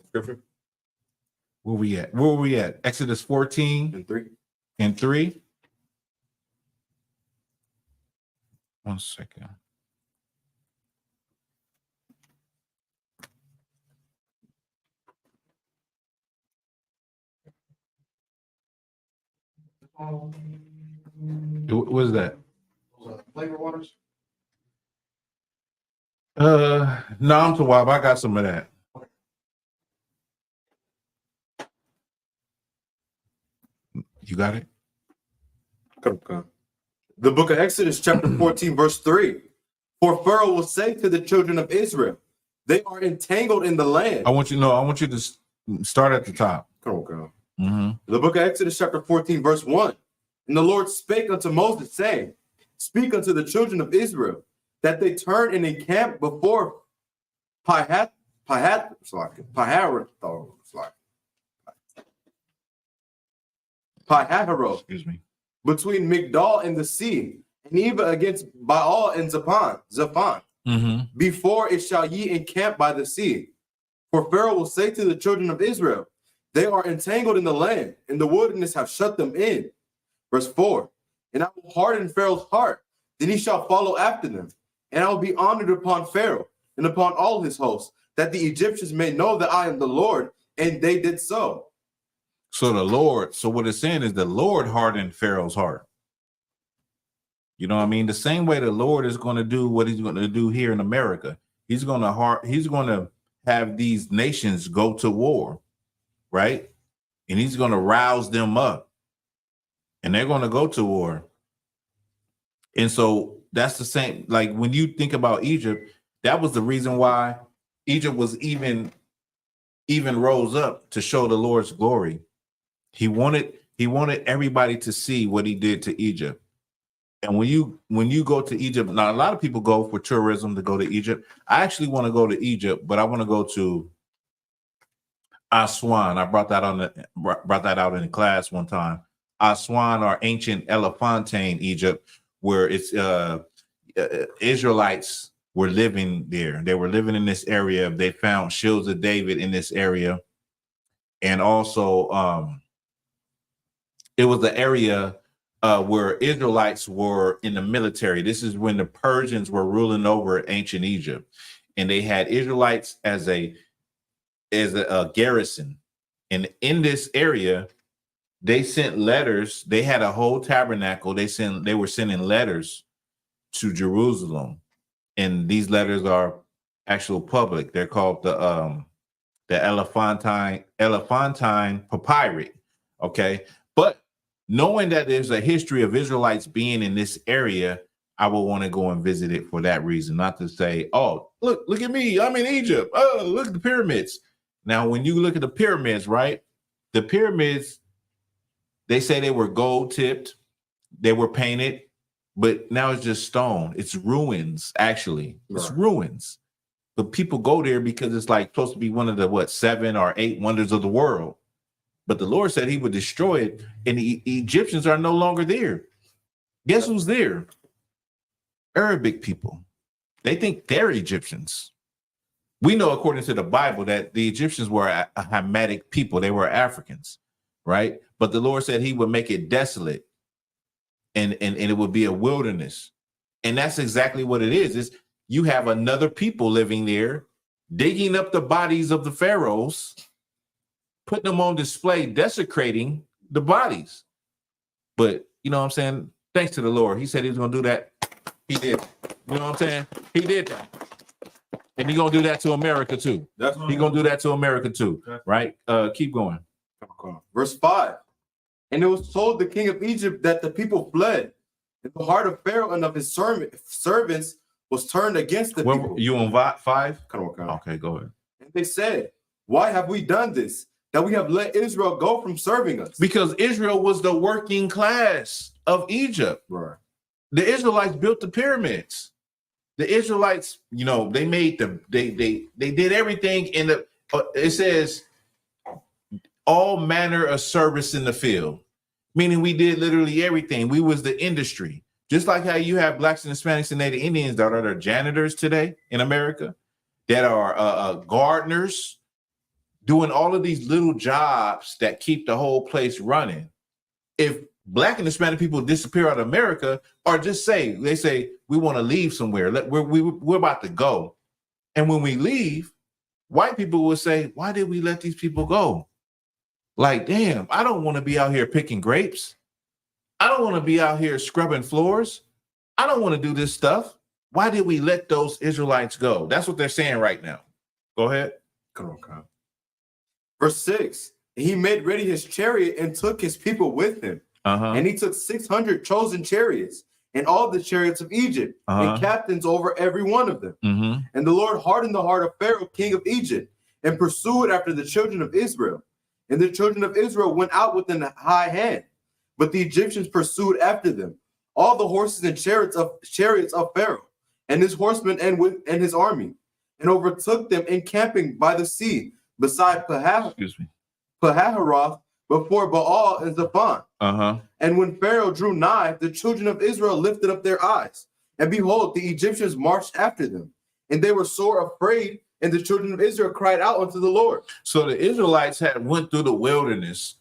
Scripture. Where we at? Exodus 14 and 3. 1 second. What is that? Flavor waters. No, I'm too wild. I got some of that. You got it? Come. The book of Exodus, chapter 14, verse 3. For Pharaoh will say to the children of Israel, they are entangled in the land. I want you to start at the top. Come on. Mm-hmm. The book of Exodus, chapter 14, verse 1. And the Lord spake unto Moses, saying, speak unto the children of Israel, that they turn and encamp before Pihahiroth, excuse me, between Migdal and the sea, and even against Baal and Zaphon, before it shall ye encamp by the sea. For Pharaoh will say to the children of Israel, they are entangled in the land, and the wilderness have shut them in. Verse 4, and I will harden Pharaoh's heart, then he shall follow after them. And I will be honored upon Pharaoh and upon all his hosts, that the Egyptians may know that I am the Lord, and they did so. So what it's saying is the Lord hardened Pharaoh's heart. You know what I mean? The same way the Lord is going to do what he's going to do here in America. He's going to have these nations go to war, right? And he's going to rouse them up and they're going to go to war. And so that's the same. Like when you think about Egypt, that was the reason why Egypt was even rose up to show the Lord's glory. He wanted everybody to see what he did to Egypt. And when you go to Egypt, now a lot of people go for tourism to go to Egypt. I actually want to go to Egypt, but I want to go to Aswan. I brought that out in the class one time. Aswan, or ancient Elephantine Egypt, where it's Israelites were living there. They were living in this area. They found shields of David in this area. And also it was the area where Israelites were in the military. This is when the Persians were ruling over ancient Egypt. And they had Israelites as a garrison. And in this area, they sent letters. They had a whole tabernacle. They were sending letters to Jerusalem. And these letters are actual public. They're called the Elephantine Papyri. Okay. But knowing that there's a history of Israelites being in this area, I would want to go and visit it for that reason. Not to say, oh, look at me, I'm in Egypt. Oh, look at the pyramids. Now, when you look at the pyramids, right? The pyramids, they say they were gold tipped, they were painted, but now it's just stone. It's ruins, actually. It's ruins. But people go there because it's like supposed to be one of the 7 or 8 wonders of the world. But the Lord said he would destroy it, and the Egyptians are no longer there. Guess who's there? Arabic people. They think they're Egyptians. We know, according to the Bible, that the Egyptians were a Hamitic people. They were Africans, right? But the Lord said he would make it desolate, and it would be a wilderness. And that's exactly what it is. Is you have another people living there, digging up the bodies of the pharaohs, putting them on display, desecrating the bodies. But you know what I'm saying? Thanks to the Lord. He said he was going to do that. He did. You know what I'm saying? He did that. And he's going to do that to America too. He's going to do that to America too. Right? Keep going. Verse 5. And it was told the king of Egypt that the people fled. And the heart of Pharaoh and of his servants was turned against the people. You on 5? Come on. Okay, go ahead. And they said, why have we done this? That we have let Israel go from serving us? Because Israel was the working class of Egypt. Right. The Israelites built the pyramids. The Israelites, you know, they made they did everything in the. It says all manner of service in the field, meaning we did literally everything. We was the industry, just like how you have blacks and Hispanics and Native Indians that are janitors today in America, that are gardeners, doing all of these little jobs that keep the whole place running. If Black and Hispanic people disappear out of America, or just say, they say, we want to leave somewhere. We're about to go. And when we leave, white people will say, why did we let these people go? Like, damn, I don't want to be out here picking grapes. I don't want to be out here scrubbing floors. I don't want to do this stuff. Why did we let those Israelites go? That's what they're saying right now. Go ahead. Come on. Verse 6. He made ready his chariot and took his people with him. And he took 600 chosen chariots and all the chariots of Egypt and captains over every one of them. And the Lord hardened the heart of Pharaoh, king of Egypt, and pursued after the children of Israel. And the children of Israel went out with an high hand, but the Egyptians pursued after them, all the horses and chariots of Pharaoh, and his horsemen and his army, and overtook them encamping by the sea beside Pahaharoth, before Baal and Zephon. And when Pharaoh drew nigh, the children of Israel lifted up their eyes, and behold, the Egyptians marched after them, and they were sore afraid, and the children of Israel cried out unto the Lord. So the Israelites had went through the wilderness,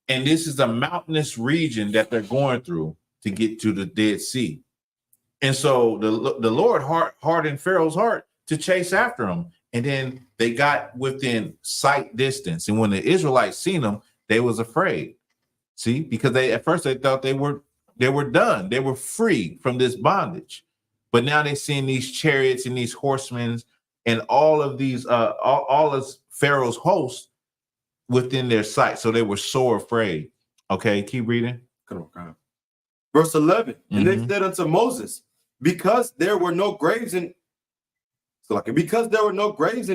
and this is a mountainous region that they're going through to get to the Dead Sea. And so the Lord hardened Pharaoh's heart to chase after them, and then they got within sight distance. And when the Israelites seen them, they was afraid. See, because at first they thought they were done. They were free from this bondage. But now they're seeing these chariots and these horsemen and all of these, all of Pharaoh's hosts within their sight. So they were so afraid. Okay, keep reading. Verse 11. And they said unto Moses, because there were no graves in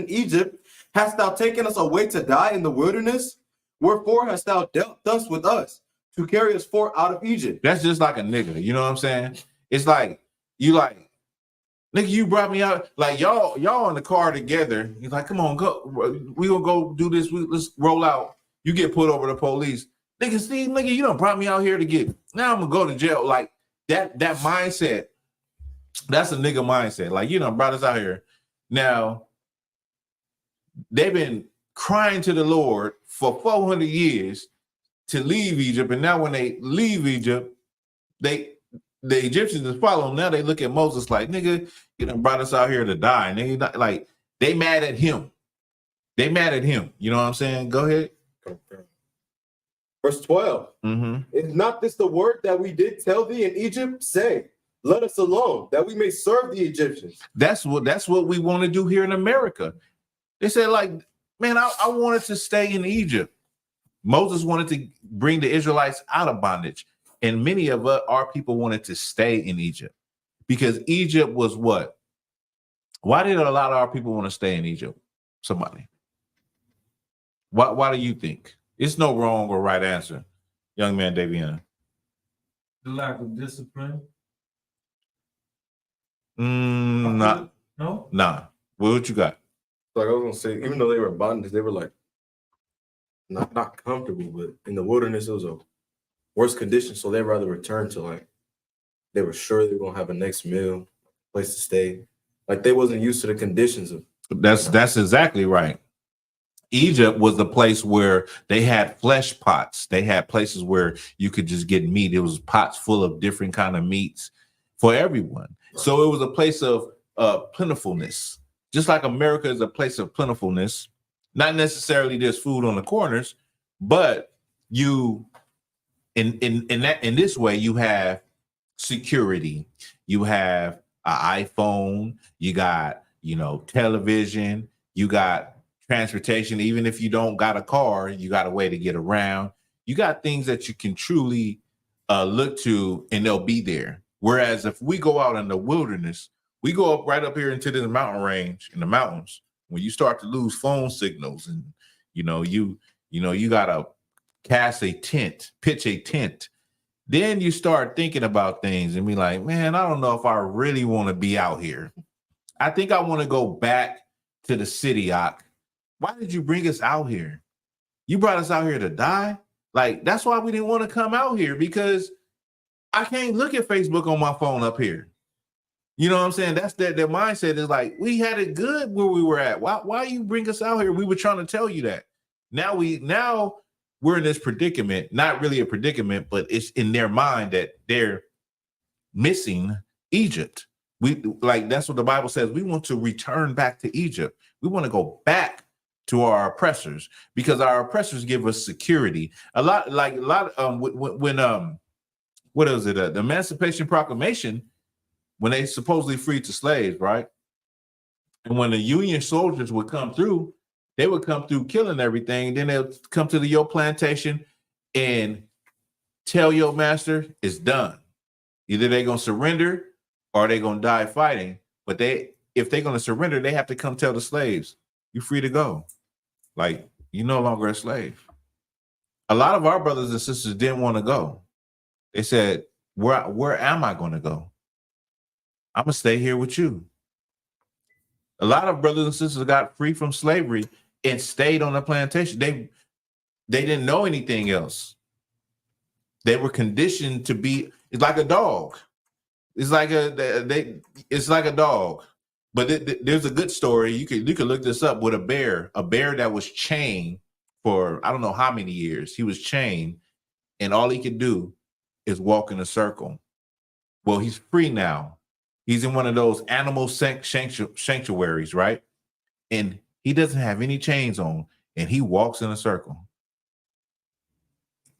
Egypt, hast thou taken us away to die in the wilderness? Wherefore hast thou dealt thus with us, to carry us forth out of Egypt? That's just like a nigga. You know what I'm saying? It's like, you like, nigga, you brought me out. Like, y'all in the car together. You're like, come on, go. We gonna go do this. Let's roll out. You get pulled over to the police. Nigga, see, nigga, you done brought me out here to get, now I'm gonna go to jail. Like, that mindset, that's a nigga mindset. Like, you done brought us out here. Now, they've been crying to the Lord for 400 years to leave Egypt. And now when they leave Egypt, the Egyptians is following. Now they look at Moses like, nigga, you done brought us out here to die. And they mad at him. They mad at him. You know what I'm saying? Go ahead. Verse 12. Is not this the word that we did tell thee in Egypt? Say, let us alone, that we may serve the Egyptians. That's what we want to do here in America. They said, like, man, I wanted to stay in Egypt. Moses wanted to bring the Israelites out of bondage. And many of our people wanted to stay in Egypt because Egypt was what? Why did a lot of our people want to stay in Egypt? Somebody. Why do you think? It's no wrong or right answer. Young man, Davian. The lack of discipline. No. Nah. What you got? Like I was gonna say, even though they were bondage, they were like not comfortable, but in the wilderness it was a worse condition. So they'd rather return to, like, they were sure they were gonna have a next meal, place to stay. Like they wasn't used to the conditions of. That's exactly right. Egypt was the place where they had flesh pots. They had places where you could just get meat. It was pots full of different kind of meats for everyone. Right. So it was a place of plentifulness. Just like America is a place of plentifulness. Not necessarily there's food on the corners, but you in this way you have security. You have an iPhone. You got television. You got transportation. Even if you don't got a car, you got a way to get around. You got things that you can truly look to, and they'll be there. Whereas if we go out in the wilderness, we go up right up here into this mountain range in the mountains. When you start to lose phone signals, and you gotta cast a tent, pitch a tent, then you start thinking about things and be like, man, I don't know if I really want to be out here. I think I want to go back to the city, Ak. Why did you bring us out here? You brought us out here to die? Like, that's why we didn't want to come out here, because I can't look at Facebook on my phone up here. You know what I'm saying? That's their mindset is like, we had it good where we were at. Why you bring us out here? We were trying to tell you that. Now we're in this predicament, not really a predicament, but it's in their mind that they're missing Egypt. That's what the Bible says. We want to return back to Egypt. We want to go back to our oppressors, because our oppressors give us security. What is it? The Emancipation Proclamation, when they supposedly freed the slaves, right? And when the Union soldiers would come through, they would come through killing everything. Then they'll come to your plantation and tell your master it's done. Either they're going to surrender or they're going to die fighting. But if they're going to surrender, they have to come tell the slaves, you're free to go. Like, you're no longer a slave. A lot of our brothers and sisters didn't want to go. They said, where am I going to go? I'm going to stay here with you. A lot of brothers and sisters got free from slavery and stayed on the plantation. They didn't know anything else. They were conditioned to be, it's like a dog. It's like a dog. But there's a good story. You could look this up with a bear that was chained for I don't know how many years. He was chained, and all he could do is walk in a circle. Well, he's free now. He's in one of those animal sanctuaries, right? And he doesn't have any chains on, and he walks in a circle.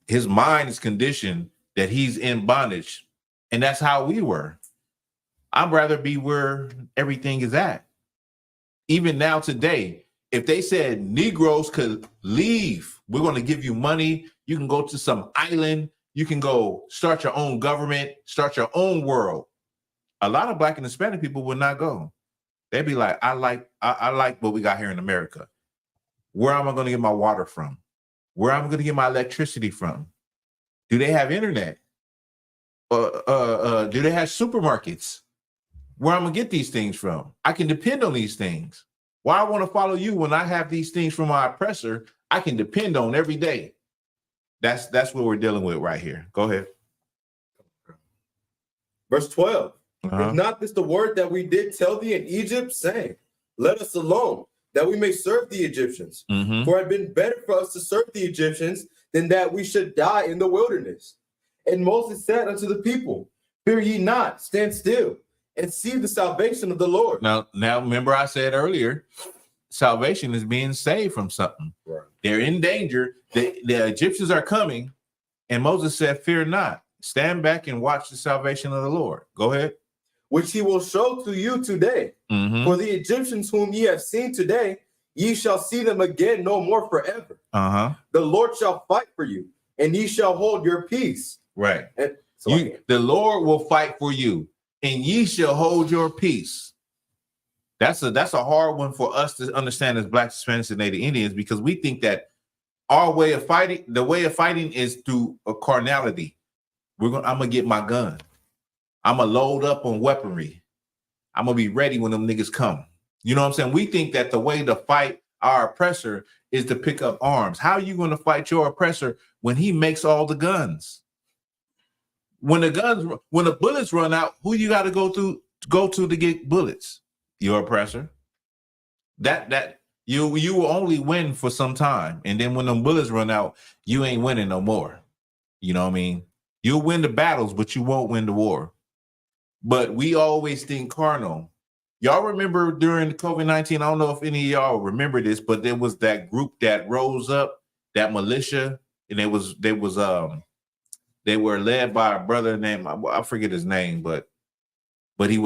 His mind is conditioned that he's in bondage, and that's how we were. I'd rather be where everything is at. Even now today, if they said Negroes could leave, we're going to give you money. You can go to some island. You can go start your own government, start your own world. A lot of Black and Hispanic people would not go. They'd be like, I like what we got here in America. Where am I going to get my water from? Where am I going to get my electricity from? Do they have internet? Do they have supermarkets? Where I'm going to get these things from? I can depend on these things. Why I want to follow you when I have these things from my oppressor I can depend on every day. That's what we're dealing with right here. Go ahead. Verse 12. Is not this the word that we did tell thee in Egypt, saying, let us alone, that we may serve the Egyptians? For it had been better for us to serve the Egyptians than that we should die in the wilderness. And Moses said unto the people, fear ye not, stand still, and see the salvation of the Lord. Now remember I said earlier, salvation is being saved from something. Right. They're in danger. The Egyptians are coming. And Moses said, fear not. Stand back and watch the salvation of the Lord. Go ahead. Which he will show to you today. For the Egyptians whom ye have seen today, ye shall see them again no more forever. The Lord shall fight for you, and ye shall hold your peace. Right. And the Lord will fight for you, and ye shall hold your peace. That's a hard one for us to understand as Blacks, Hispanics, and Native Indians, because we think that our way of fighting, the way of fighting is through a carnality. I'm gonna get my gun. I'm gonna load up on weaponry. I'm gonna be ready when them niggas come. You know what I'm saying? We think that the way to fight our oppressor is to pick up arms. How are you gonna fight your oppressor when he makes all the guns? When the bullets run out, who you got to go to get bullets? Your oppressor. That you will only win for some time, and then when them bullets run out, you ain't winning no more. You know what I mean? You'll win the battles, but you won't win the war. But we always think carnal. Y'all remember during COVID-19, I don't know if any of y'all remember this, but there was that group that rose up, that militia, and they were led by a brother named, I forget his name, but he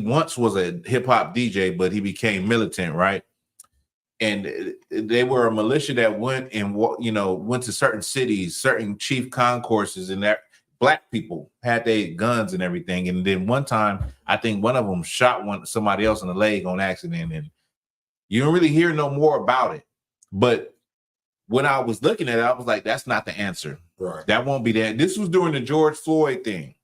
once was a hip hop DJ, but he became militant, right? And they were a militia that went to certain cities, certain chief concourses, and that Black people had their guns and everything. And then one time, I think one of them shot somebody else in the leg on accident, and you don't really hear no more about it. But when I was looking at it, I was like, that's not the answer. Right. That won't be that. This was during the George Floyd thing.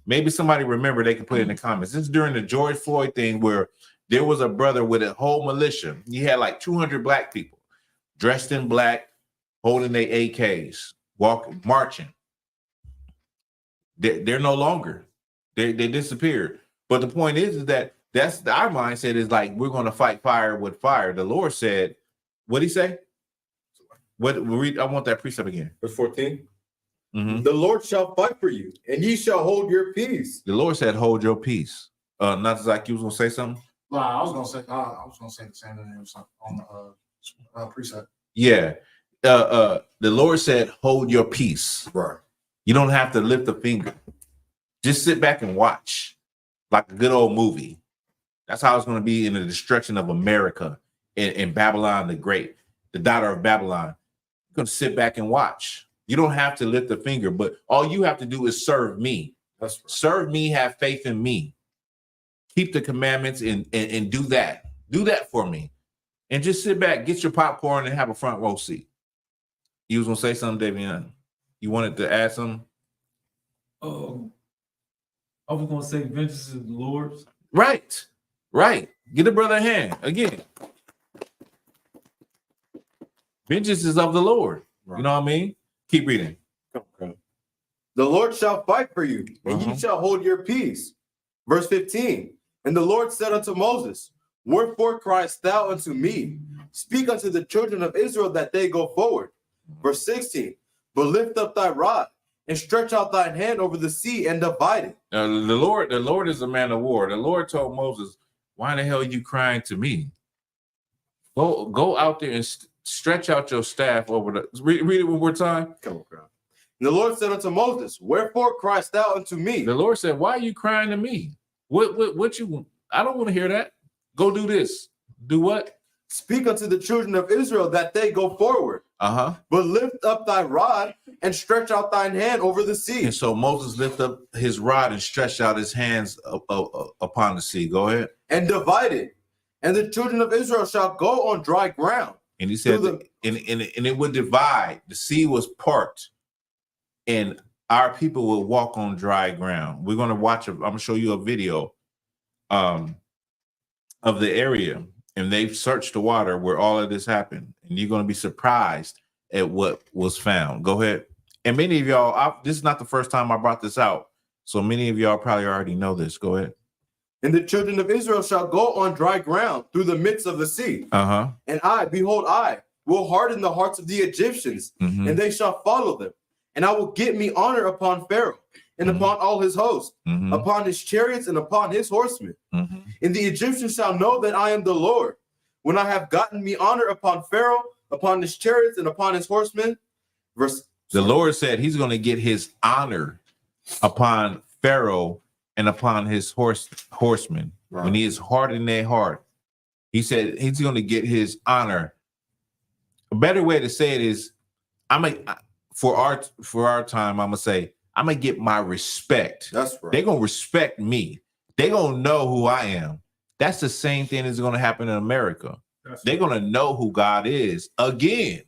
Maybe somebody remember, they can put it in the comments. This is during the George Floyd thing where there was a brother with a whole militia. He had like 200 Black people dressed in black, holding their AKs, marching. They're no longer. They disappeared. But the point is that that's our mindset is like, we're going to fight fire with fire. The Lord said, what'd he say? I want that precept again. Verse 14. The Lord shall fight for you, and ye shall hold your peace. The Lord said, hold your peace. Not like you was going to say something? Well, I was gonna say the same thing on the precept. Yeah. The Lord said, hold your peace. Right. You don't have to lift a finger. Just sit back and watch like a good old movie. That's how it's going to be in the destruction of America in Babylon the Great, the daughter of Babylon. You're going to sit back and watch. You don't have to lift a finger, but all you have to do is serve me. That's right. Serve me, have faith in me. Keep the commandments and do that. Do that for me. And just sit back, get your popcorn, and have a front row seat. You was going to say something, Davion? You wanted to add something? I was going to say vengeance is the Lord's. Right. Get a brother a hand. Again. Vengeance is of the Lord. Right. You know what I mean? Keep reading. Okay. The Lord shall fight for you, and ye shall hold your peace. Verse 15. And the Lord said unto Moses, wherefore criest thou unto me? Speak unto the children of Israel that they go forward. Verse 16. But lift up thy rod and stretch out thine hand over the sea and divide it. The Lord is a man of war. The Lord told Moses, why the hell are you crying to me? Go out there and stretch out your staff over the... Read it one more time. Come on, girl. And the Lord said unto Moses, wherefore criest thou unto me? The Lord said, why are you crying to me? What you... I don't want to hear that. Go do this. Do what? speak unto the children of Israel that they go forward. But lift up thy rod and stretch out thine hand over the sea. And so Moses lifted up his rod and stretched out his hands upon the sea. Go ahead. And divide it. And the children of Israel shall go on dry ground. And he said, and it would divide. The sea was part, and our people will walk on dry ground. We're going to watch. I'm going to show you a video of the area, and they've searched the water where all of this happened, and you're going to be surprised at what was found. Go ahead. And many of y'all, this is not the first time I brought this out, so many of y'all probably already know this. Go ahead. And the children of Israel shall go on dry ground through the midst of the sea. And I, behold, I will harden the hearts of the Egyptians, and they shall follow them. And I will get me honor upon Pharaoh and upon all his hosts, upon his chariots and upon his horsemen. And the Egyptians shall know that I am the Lord, when I have gotten me honor upon Pharaoh, upon his chariots and upon his horsemen. The Lord said he's going to get his honor upon Pharaoh and upon his horsemen. When he is hardened their heart, he said he's going to get his honor. A better way to say it is, for our time, I'm gonna say I'm gonna get my respect. That's right. They're gonna respect me. They're gonna know who I am. That's the same thing that's gonna happen in America. They're gonna know who God is again,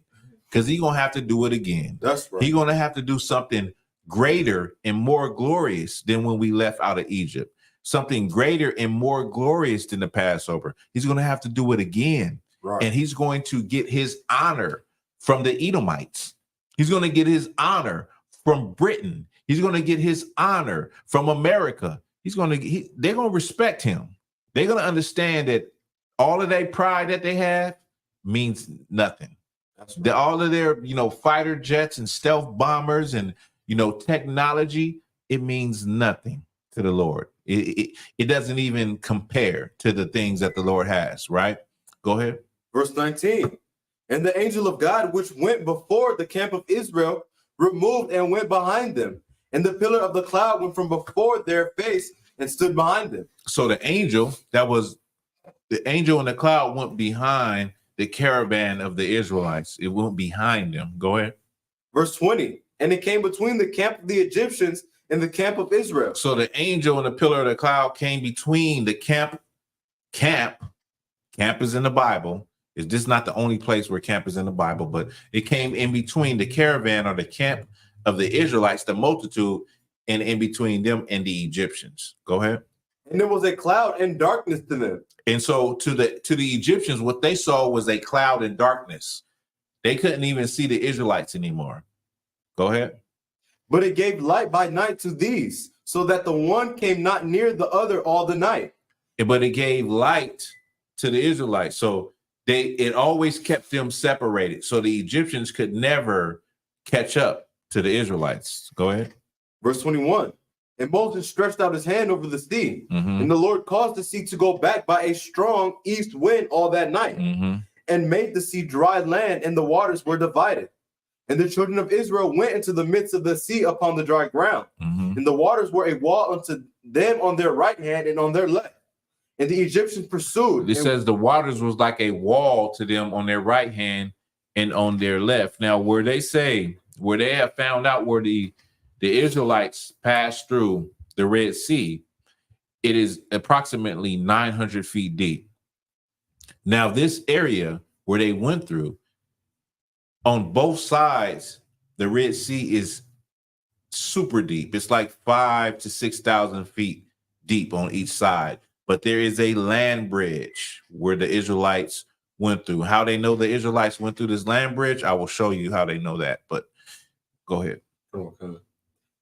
because he's gonna have to do it again. That's right. He's gonna have to do something greater and more glorious than when we left out of Egypt. Something greater and more glorious than the Passover. He's gonna have to do it again. Right. And he's going to get his honor from the Edomites. He's going to get his honor from Britain. He's going to get his honor from America. They're going to respect him. They're going to understand that all of that pride that they have means nothing. Right. All of their, fighter jets and stealth bombers and, technology, it means nothing to the Lord. It doesn't even compare to the things that the Lord has, right? Go ahead. Verse 19. And the angel of God, which went before the camp of Israel, removed and went behind them. And the pillar of the cloud went from before their face and stood behind them. So the angel in the cloud went behind the caravan of the Israelites. It went behind them. Go ahead. Verse 20. And it came between the camp of the Egyptians and the camp of Israel. So the angel in the pillar of the cloud came between the camp. Camp is in the Bible. It's just not the only place where camp is in the Bible, but it came in between the caravan or the camp of the Israelites, the multitude, and in between them and the Egyptians. Go ahead. And there was a cloud and darkness to them. And so to the Egyptians, what they saw was a cloud and darkness. They couldn't even see the Israelites anymore. Go ahead. But it gave light by night to these, so that the one came not near the other all the night. But it gave light to the Israelites. So it always kept them separated. So the Egyptians could never catch up to the Israelites. Go ahead. Verse 21. And Moses stretched out his hand over the sea, and the Lord caused the sea to go back by a strong east wind all that night, and made the sea dry land, and the waters were divided. And the children of Israel went into the midst of the sea upon the dry ground, and the waters were a wall unto them on their right hand and on their left. And the Egyptians pursued. It says the waters was like a wall to them on their right hand and on their left. Now, where they have found out where the Israelites passed through the Red Sea, it is approximately 900 feet deep. Now, this area where they went through, on both sides, the Red Sea is super deep. It's like 5,000 to 6,000 feet deep on each side. But there is a land bridge where the Israelites went through. How they know the Israelites went through this land bridge, I will show you how they know that. But go ahead. Okay.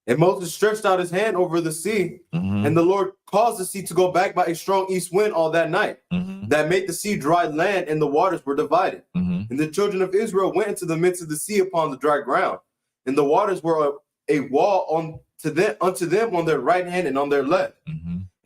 And Moses stretched out his hand over the sea, and the Lord caused the sea to go back by a strong east wind all that night, that made the sea dry land, and the waters were divided. And the children of Israel went into the midst of the sea upon the dry ground, and the waters were a wall unto them on their right hand and on their left.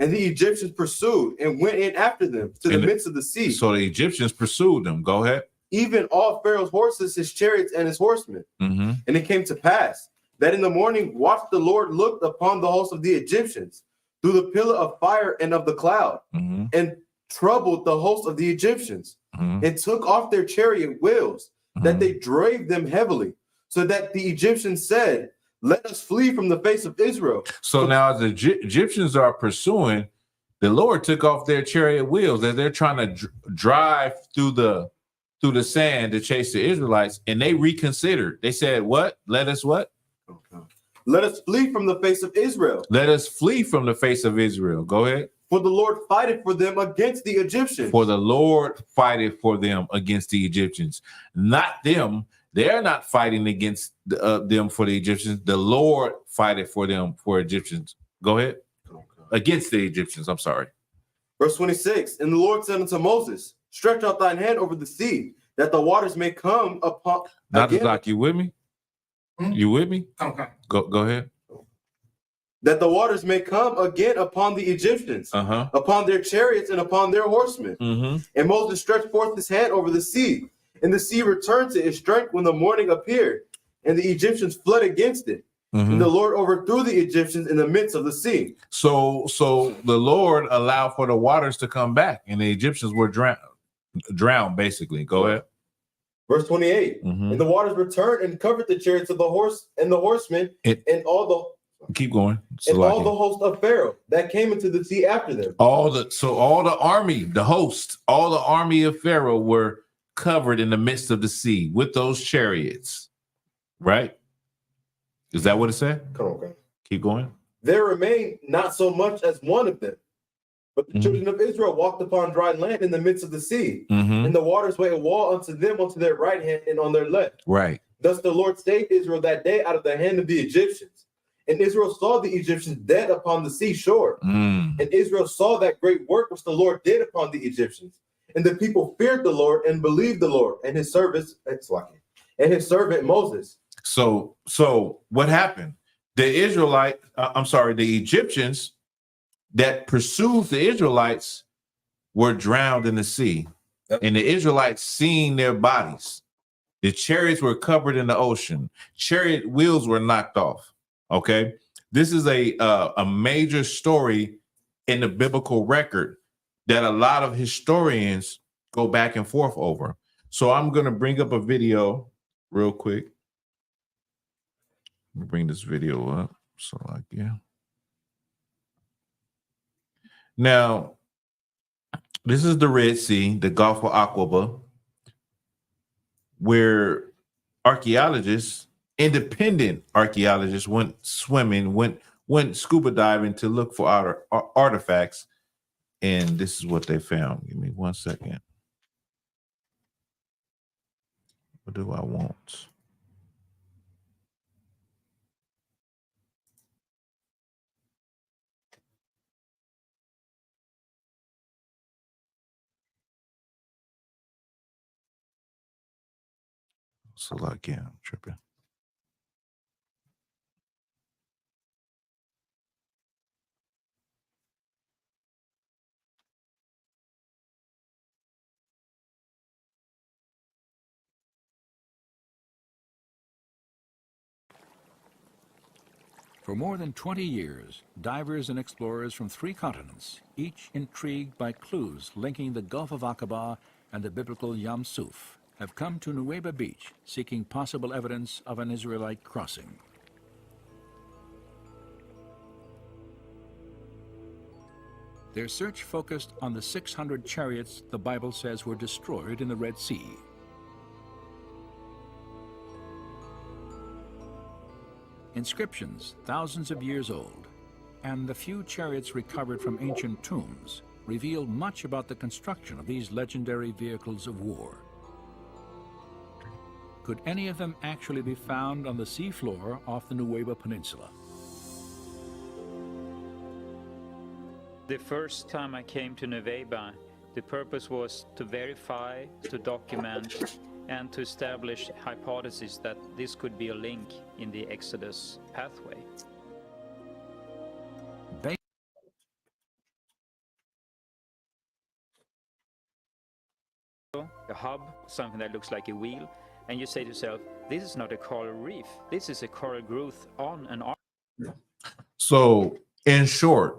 And the Egyptians pursued and went in after them to the midst of the sea. So the Egyptians pursued them. Go ahead. Even all Pharaoh's horses, his chariots, and his horsemen. And it came to pass that in the morning watch the Lord looked upon the host of the Egyptians through the pillar of fire and of the cloud, and troubled the host of the Egyptians. and took off their chariot wheels, that they drave them heavily, so that the Egyptians said, let us flee from the face of Israel. So now the Egyptians are pursuing, the Lord took off their chariot wheels as they're trying to drive through the sand to chase the Israelites, and they reconsidered. They said, what? Let us what? Let us flee from the face of Israel. Let us flee from the face of Israel. Go ahead. For the Lord fighteth for them against the Egyptians. For the Lord fighteth for them against the Egyptians. Not them. They're not fighting against them for the Egyptians. The Lord fighteth for them for Egyptians. Go ahead. Against the Egyptians. I'm sorry. Verse 26. And the Lord said unto Moses, stretch out thine hand over the sea, that the waters may come upon. Dr. Doc, you with me? You with me? Okay. Go ahead. That the waters may come again upon the Egyptians, upon their chariots and upon their horsemen. And Moses stretched forth his hand over the sea, and the sea returned to its strength when the morning appeared, and the Egyptians fled against it. And the Lord overthrew the Egyptians in the midst of the sea. So the Lord allowed for the waters to come back, and the Egyptians were drowned, basically. Go ahead. Verse 28. And the waters returned and covered the chariots of the horse and the horsemen, and all the keep going. And all the host of Pharaoh that came into the sea after them. All the army, the host, all the army of Pharaoh were covered in the midst of the sea with those chariots. Right? Is that what it said? Come on, guys. Keep going. There remained not so much as one of them. But the children of Israel walked upon dry land in the midst of the sea, and the waters were a wall unto them unto their right hand and on their left. Right. Thus the Lord saved Israel that day out of the hand of the Egyptians. And Israel saw the Egyptians dead upon the seashore. And Israel saw that great work which the Lord did upon the Egyptians. And the people feared the Lord and believed the Lord and his servant Moses. So what happened? The Egyptians that pursued the Israelites were drowned in the sea. And the Israelites seen their bodies. The chariots were covered in the ocean. Chariot wheels were knocked off. Okay, this is a major story in the biblical record that a lot of historians go back and forth over. So I'm going to bring up a video real quick. Let me bring this video up. So like, yeah. Now, this is the Red Sea, the Gulf of Aqaba, where archaeologists, independent archaeologists, went swimming, went scuba diving to look for artifacts, and this is what they found. Give me 1 second. What do I want? So like, yeah, I'm tripping. For more than 20 years, divers and explorers from 3 continents, each intrigued by clues linking the Gulf of Aqaba and the biblical Y.A.M.S.U.P.K, have come to Nuweiba Beach seeking possible evidence of an Israelite crossing. Their search focused on the 600 chariots the Bible says were destroyed in the Red Sea. Inscriptions thousands of years old, and the few chariots recovered from ancient tombs reveal much about the construction of these legendary vehicles of war. Could any of them actually be found on the seafloor off the Nuweiba Peninsula? The first time I came to Nuweiba, the purpose was to verify, to document, and to establish hypotheses that this could be a link in the Exodus pathway. A hub, something that looks like a wheel, and you say to yourself, this is not a coral reef, this is a coral growth on an arm. So, in short,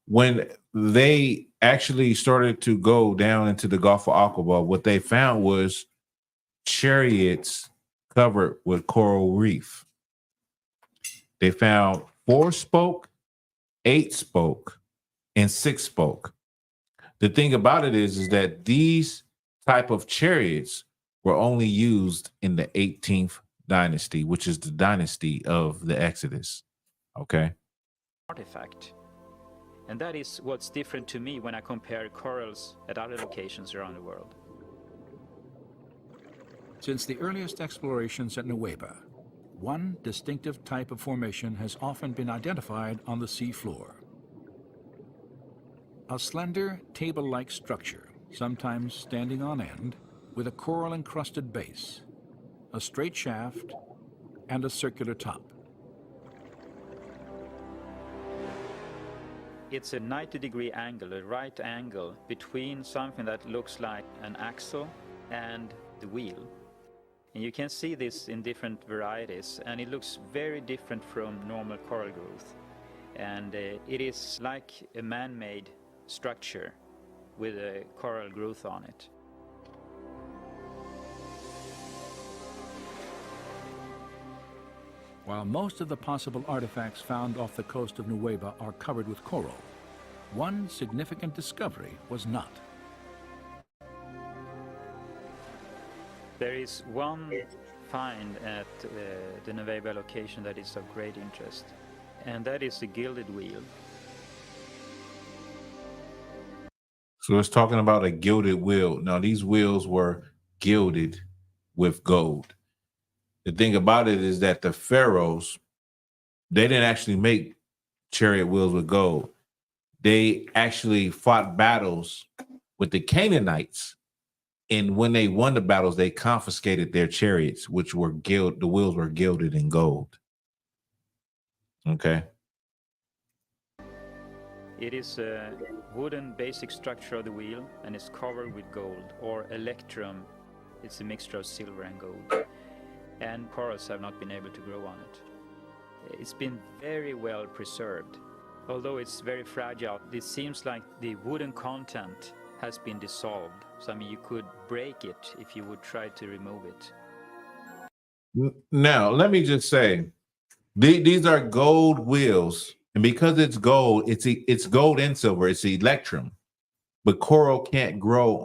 when they actually started to go down into the Gulf of Aqaba, what they found was chariots covered with coral reef. They found 4-spoke, 8-spoke, and 6-spoke. The thing about it is that these type of chariots were only used in the 18th dynasty, which is the dynasty of the Exodus. Okay. Artifact. And that is what's different to me when I compare corals at other locations around the world. Since the earliest explorations at Nuweiba, one distinctive type of formation has often been identified on the sea floor. A slender, table-like structure, sometimes standing on end, with a coral-encrusted base, a straight shaft, and a circular top. It's a 90-degree angle, a right angle, between something that looks like an axle and the wheel. And you can see this in different varieties, and it looks very different from normal coral growth. And it is like a man-made structure with a coral growth on it. While most of the possible artifacts found off the coast of Nuweiba are covered with coral, one significant discovery was not. There is one find at the Nuweiba location that is of great interest, and that is a gilded wheel. So it's talking about a gilded wheel. Now, these wheels were gilded with gold. The thing about it is that the pharaohs, they didn't actually make chariot wheels with gold. They actually fought battles with the Canaanites. And when they won the battles, they confiscated their chariots, which were the wheels were gilded in gold. Okay. It is a wooden basic structure of the wheel, and it's covered with gold, or electrum. It's a mixture of silver and gold. And corals have not been able to grow on it. It's been very well preserved. Although it's very fragile, it seems like the wooden content has been dissolved. So, I mean, you could break it if you would try to remove it. Now, let me just say, these are gold wheels. And because it's gold, it's gold and silver. It's electrum. But coral can't grow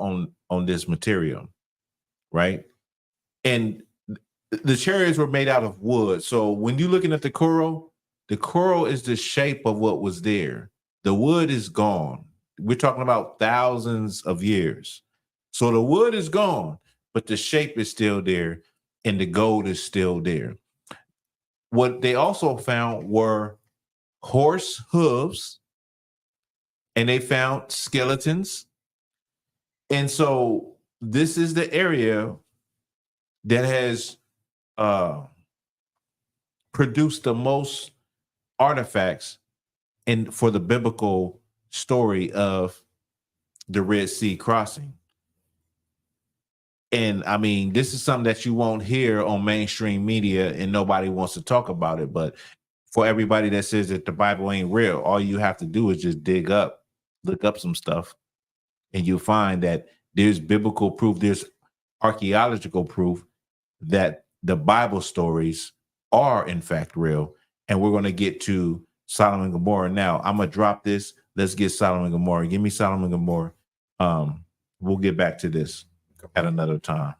on this material, right? And the chariots were made out of wood. So when you're looking at the coral is the shape of what was there. The wood is gone. We're talking about thousands of years. So the wood is gone, but the shape is still there and the gold is still there. What they also found were horse hooves, and they found skeletons. And so this is the area that has produced the most artifacts for the biblical story of the Red Sea crossing. And I mean, this is something that you won't hear on mainstream media and nobody wants to talk about it. But for everybody that says that the Bible ain't real, all you have to do is just look up some stuff, and you'll find that there's biblical proof, there's archaeological proof that the Bible stories are in fact real. And we're going to get to Sodom and Gomorrah now. I'm going to drop this. Let's get Sodom and Gomorrah. Give me Sodom and Gomorrah. We'll get back to this at another time.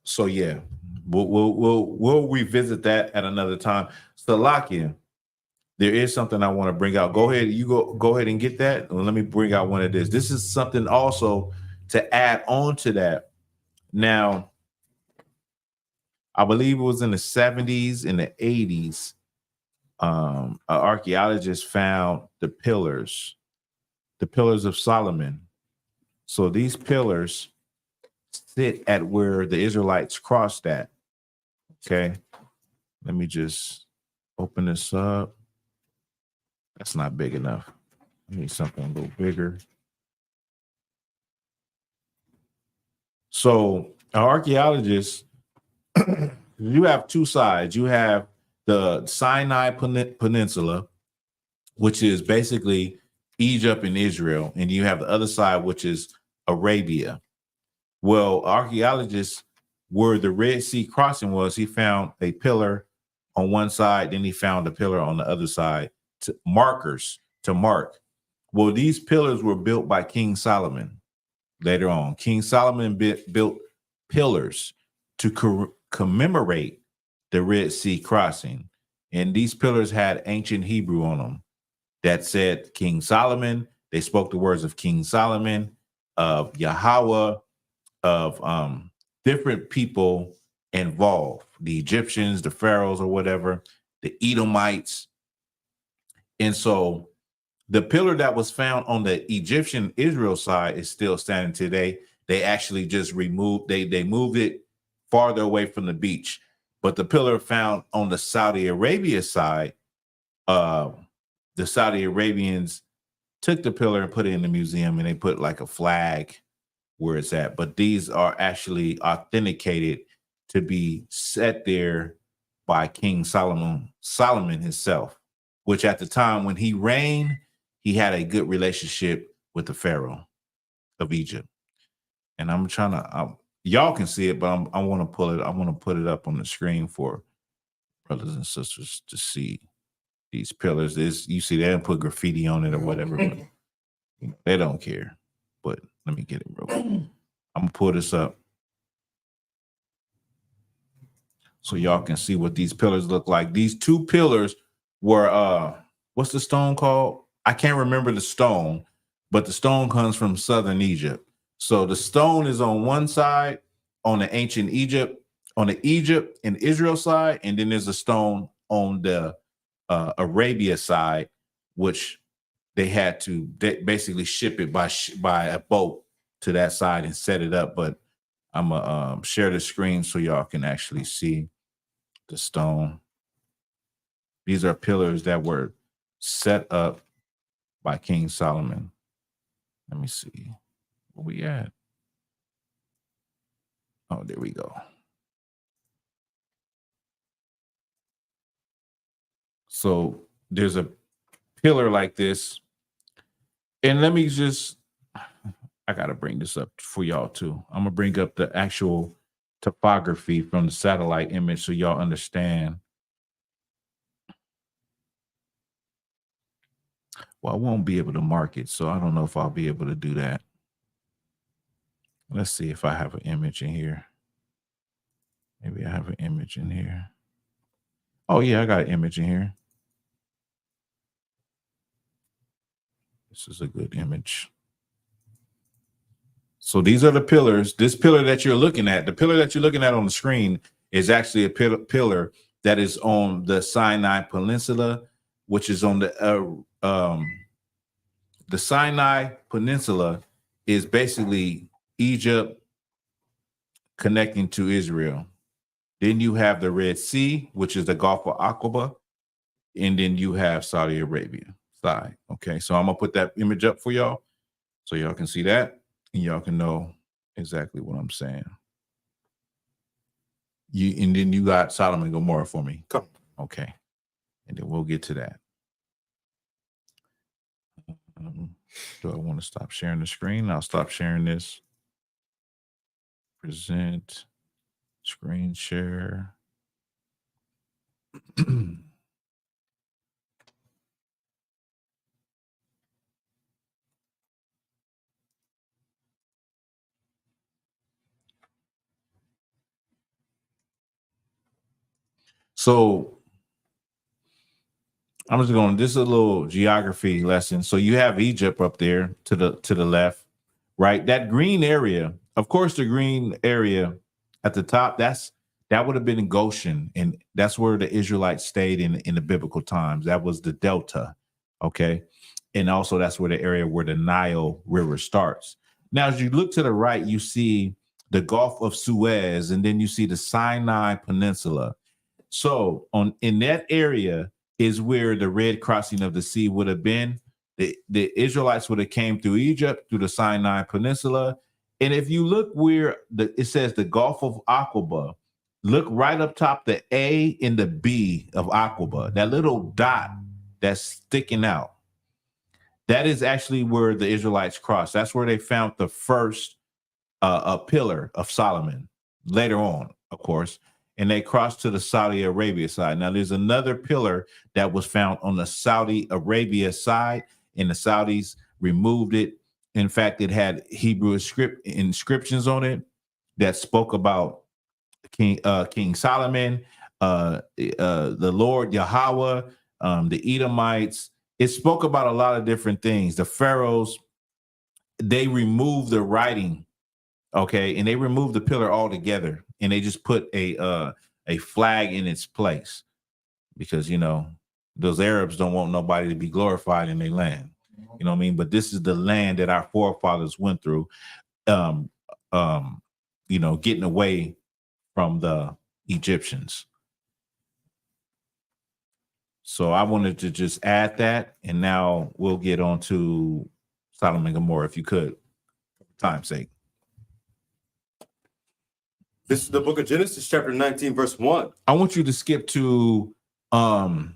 So yeah, we'll revisit that at another time. Salakia, there is something I want to bring out. Go ahead, go ahead and get that. Let me bring out one of this. This is something also to add on to that. Now, I believe it was in the 70s and the 80s. An archaeologist found the pillars of Solomon. So these pillars sit at where the Israelites crossed at. Okay, let me just open this up. That's not big enough. I need something a little bigger. So, an archaeologist, you have two sides. You have the Sinai Peninsula, which is basically Egypt and Israel, and you have the other side, which is Arabia. Well, archaeologists, where the Red Sea crossing was, he found a pillar on one side, then he found a pillar on the other side, markers to mark. Well, these pillars were built by King Solomon later on. King Solomon built pillars to commemorate the Red Sea crossing. And these pillars had ancient Hebrew on them that said King Solomon. They spoke the words of King Solomon, of Yahweh, of different people involved, the Egyptians, the pharaohs or whatever, the Edomites. And so the pillar that was found on the Egyptian Israel side is still standing today. They actually just removed, they moved it farther away from the beach. But the pillar found on the Saudi Arabia side, the Saudi Arabians took the pillar and put it in the museum, and they put like a flag where it's at. But these are actually authenticated to be set there by King Solomon himself, which at the time when he reigned, he had a good relationship with the Pharaoh of Egypt. And I'm trying to, y'all can see it, but I want to pull it. I want to put it up on the screen for brothers and sisters to see these pillars. You see, they didn't put graffiti on it or whatever. But, they don't care. But let me get it real quick. I'm gonna pull this up so y'all can see what these pillars look like. These two pillars were what's the stone called? I can't remember the stone, but the stone comes from southern Egypt. So the stone is on one side on the ancient Egypt, on the Egypt and Israel side, and then there's a stone on the Arabia side, which they had to basically ship it by a boat to that side and set it up. But I'm gonna share the screen so y'all can actually see the stone. These are pillars that were set up by King Solomon. Let me see where we at. Oh, there we go. So there's a pillar like this. And let me just, I got to bring this up for y'all too. I'm going to bring up the actual topography from the satellite image so y'all understand. Well, I won't be able to mark it, so I don't know if I'll be able to do that. Let's see if I have an image in here. Maybe I have an image in here. Oh, yeah, I got an image in here. This is a good image. So these are the pillars. This pillar that you're looking at, the pillar that you're looking at on the screen is actually a pillar that is on the Sinai Peninsula, which is on the Sinai Peninsula is basically Egypt connecting to Israel. Then you have the Red Sea, which is the Gulf of Aqaba, and then you have Saudi Arabia side. Okay, so I'm gonna put that image up for y'all so y'all can see that and y'all can know exactly what I'm saying. And then you got Sodom and Gomorrah for me. Come. Okay, and then we'll get to that. Do I want to stop sharing the screen? I'll stop sharing this. Present, screen share. So I'm just going, this is a little geography lesson. So you have Egypt up there to the left, right? That green area, of course, the green area at the top, that would have been in Goshen, and that's where the Israelites stayed in the biblical times. That was the Delta, okay? And also that's where the area where the Nile River starts. Now, as you look to the right, you see the Gulf of Suez, and then you see the Sinai Peninsula. So in that area is where the red crossing of the sea would have been. The Israelites would have came through Egypt, through the Sinai Peninsula. And if you look where it says the Gulf of Aqaba, Look right up top, the A and the B of Aqaba, that little dot that's sticking out. That is actually where the Israelites crossed. That's where they found the first a pillar of Solomon later on, of course, and they crossed to the Saudi Arabia side. Now, there's another pillar that was found on the Saudi Arabia side, and the Saudis removed it. In fact, it had Hebrew inscriptions on it that spoke about King Solomon, the Lord Yahweh, the Edomites. It spoke about a lot of different things. The pharaohs, they removed the writing, okay, and they removed the pillar altogether, and they just put a flag in its place because, you know, those Arabs don't want nobody to be glorified in their land. You know what I mean? But this is the land that our forefathers went through, you know, getting away from the Egyptians. So I wanted to just add that, and now we'll get on to Sodom and Gomorrah, if you could, for time's sake. This is the book of Genesis, chapter 19, verse 1. I want you to skip to when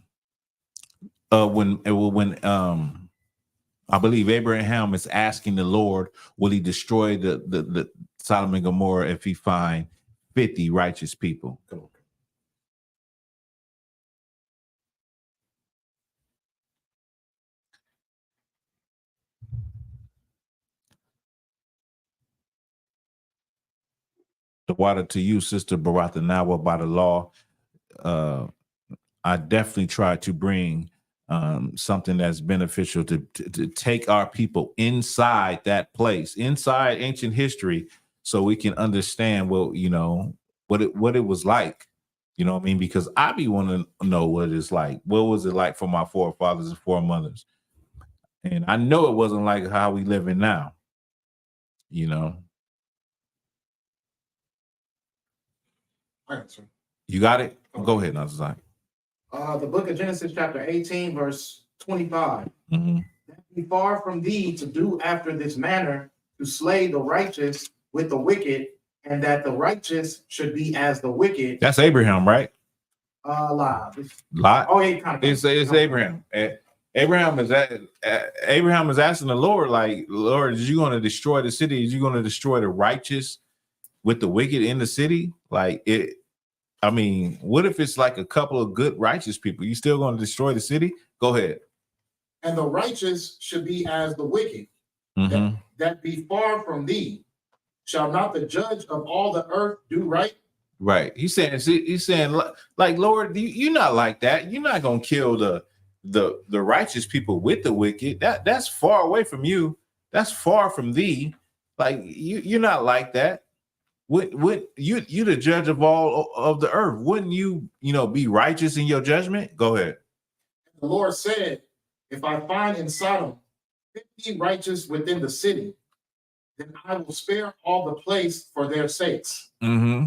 I believe Abraham is asking the Lord, will he destroy the Sodom and Gomorrah if he find 50 righteous people? Come on. The water to you, Sister Baratha Nawa, by the law. I definitely try to bring something that's beneficial to take our people inside that place, inside ancient history, so we can understand, well, you know, what it was like. You know what I mean? Because I be wanting to know what it's like. What was it like for my forefathers and foremothers? And I know it wasn't like how we living now, you know. You got it? Okay. Go ahead, Nazai. The book of Genesis, chapter 18, verse 25. Mm-hmm. Be far from thee to do after this manner, to slay the righteous with the wicked, and that the righteous should be as the wicked. That's Abraham, right? Lot. Oh, yeah, kind of. It's Abraham. Abraham is asking the Lord, like, Lord, is you going to destroy the city? Is you going to destroy the righteous with the wicked in the city? Like it. I mean, what if it's like a couple of good righteous people? You still going to destroy the city? Go ahead. And the righteous should be as the wicked, mm-hmm. that be far from thee. Shall not the judge of all the earth do right? Right. He's saying, like, Lord, you're not like that. You're not going to kill the righteous people with the wicked. That's far away from you. That's far from thee. Like you're not like that. Would you the judge of all of the earth? Wouldn't you be righteous in your judgment? Go ahead. The Lord said, if I find in Sodom 50 righteous within the city, then I will spare all the place for their sakes. Mm-hmm.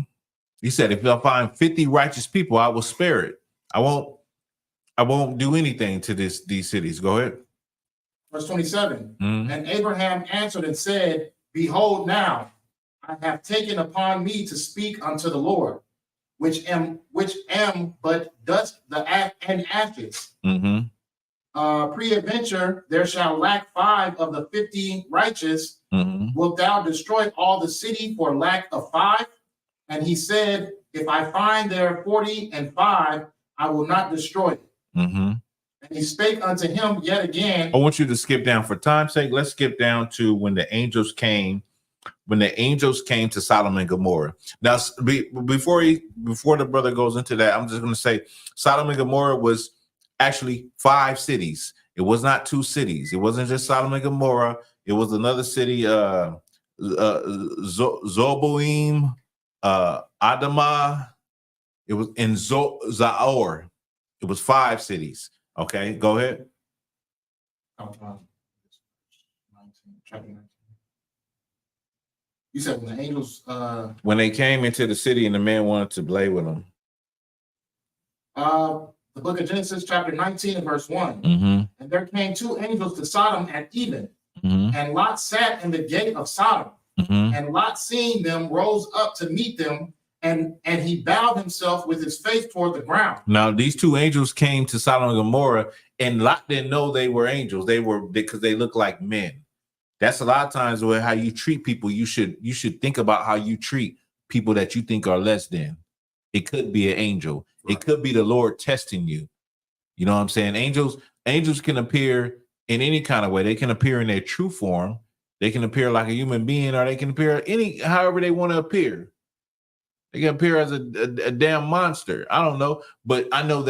He said, if I find 50 righteous people, I will spare it. I won't do anything to these cities. Go ahead. Verse 27. Mm-hmm. And Abraham answered and said, behold, now I have taken upon me to speak unto the Lord, which am but dust and ashes. Mm-hmm. Preadventure, there shall lack 5 of the 50 righteous. Mm-hmm. Wilt thou destroy all the city for lack of 5? And he said, if I find there 40 and 5, I will not destroy it. Mm-hmm. And he spake unto him yet again. I want you to skip down for time's sake. Let's skip down to when the angels came to Sodom and Gomorrah. Now, before the brother goes into that, I'm just going to say Sodom and Gomorrah was actually 5 cities. It was not 2 cities. It wasn't just Sodom and Gomorrah. It was another city, Zoboim, Adamah. It was in Zaor. It was 5 cities. Okay, go ahead. You said when the angels when they came into the city and the man wanted to play with them. The book of Genesis, chapter 19, and verse 1. Mm-hmm. And there came 2 angels to Sodom at even, mm-hmm. and Lot sat in the gate of Sodom. Mm-hmm. And Lot, seeing them, rose up to meet them, and he bowed himself with his face toward the ground. Now, these two angels came to Sodom and Gomorrah, and Lot didn't know they were angels. They were because they look like men. That's a lot of times where how you treat people. You should think about how you treat people that you think are less than. It could be an angel. Right. It could be the Lord testing you. You know what I'm saying? Angels can appear in any kind of way. They can appear in their true form. They can appear like a human being, or they can appear however they want to appear. They can appear as a damn monster. I don't know, but I know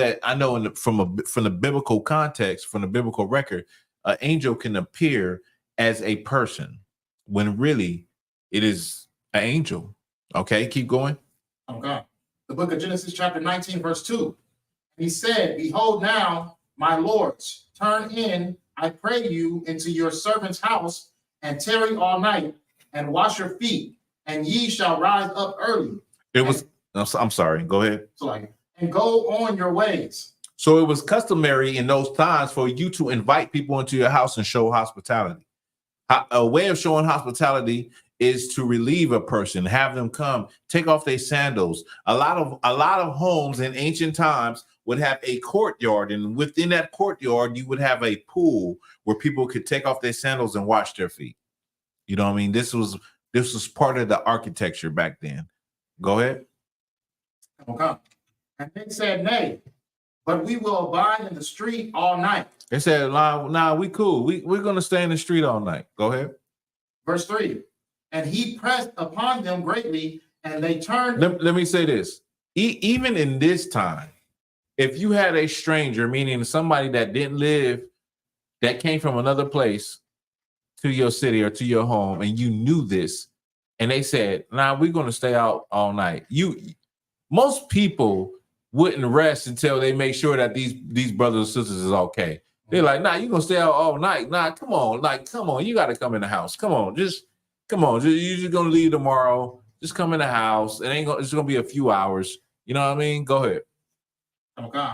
from the biblical context, from the biblical record, an angel can appear as a person when really it is an angel. Okay, keep going. Okay. The book of Genesis chapter 19, verse 2. He said, behold now, my lords, turn in, I pray you, into your servant's house, and tarry all night, and wash your feet, and ye shall rise up early. I'm sorry, go ahead. And go on your ways. So it was customary in those times for you to invite people into your house and show hospitality. A way of showing hospitality is to relieve a person, have them come, take off their sandals. A lot of homes in ancient times would have a courtyard, and within that courtyard, you would have a pool where people could take off their sandals and wash their feet. You know what I mean? This was part of the architecture back then. Go ahead. Okay. And they said, nay, but we will abide in the street all night. They said, nah, we cool. We're going to stay in the street all night. Go ahead. Verse 3. And he pressed upon them greatly, and they turned. Let me say this. Even in this time, if you had a stranger, meaning somebody that didn't live, that came from another place to your city or to your home, and you knew this, and they said, nah, we're going to stay out all night. Most people wouldn't rest until they make sure that these brothers and sisters is okay. They're like, nah, you're going to stay out all night. Nah, come on. You got to come in the house. Come on. You're just going to leave tomorrow. Just come in the house. It's going to be a few hours. You know what I mean? Go ahead. Okay.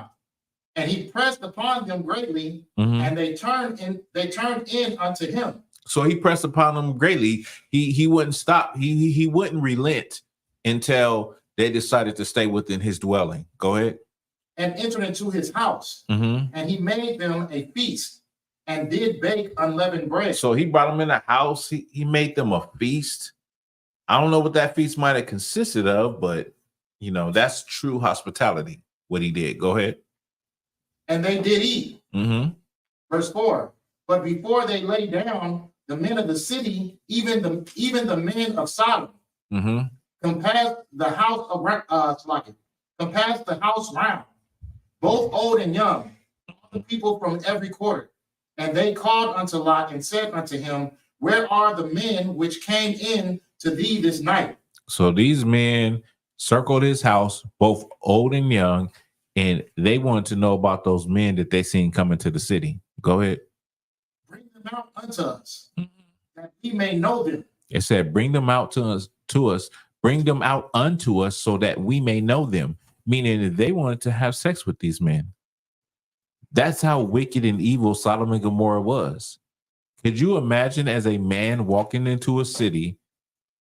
And he pressed upon them greatly, and they turned in unto him. So he pressed upon them greatly. He wouldn't stop. He wouldn't relent until they decided to stay within his dwelling. Go ahead. And entered into his house, and he made them a feast, and did bake unleavened bread. So he brought them in the house. He made them a feast. I don't know what that feast might have consisted of, but that's true hospitality. What he did. Go ahead. And they did eat. Verse 4. But before they lay down, the men of the city, even the men of Sodom, compassed the house round, both old and young, the people from every quarter. And they called unto Lot and said unto him, where are the men which came in to thee this night? So these men circled his house, both old and young, and they wanted to know about those men that they seen coming to the city. Go ahead. Bring them out unto us, that we may know them. It said, bring them out to us. Bring them out unto us so that we may know them. Meaning that they wanted to have sex with these men. That's how wicked and evil Sodom and Gomorrah was. Could you imagine as a man walking into a city?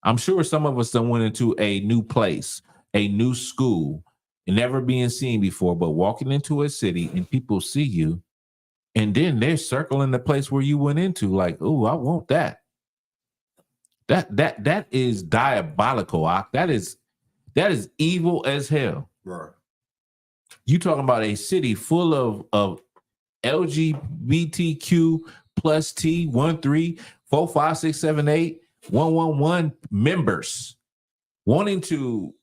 I'm sure some of us done went into a new place, a new school, and never being seen before, but walking into a city and people see you, and then they're circling the place where you went into, like, oh, I want that. That is diabolical. That is evil as hell. Right. You talking about a city full of LGBTQ plus T 1 3 4 5 6 7 8 111 members wanting to,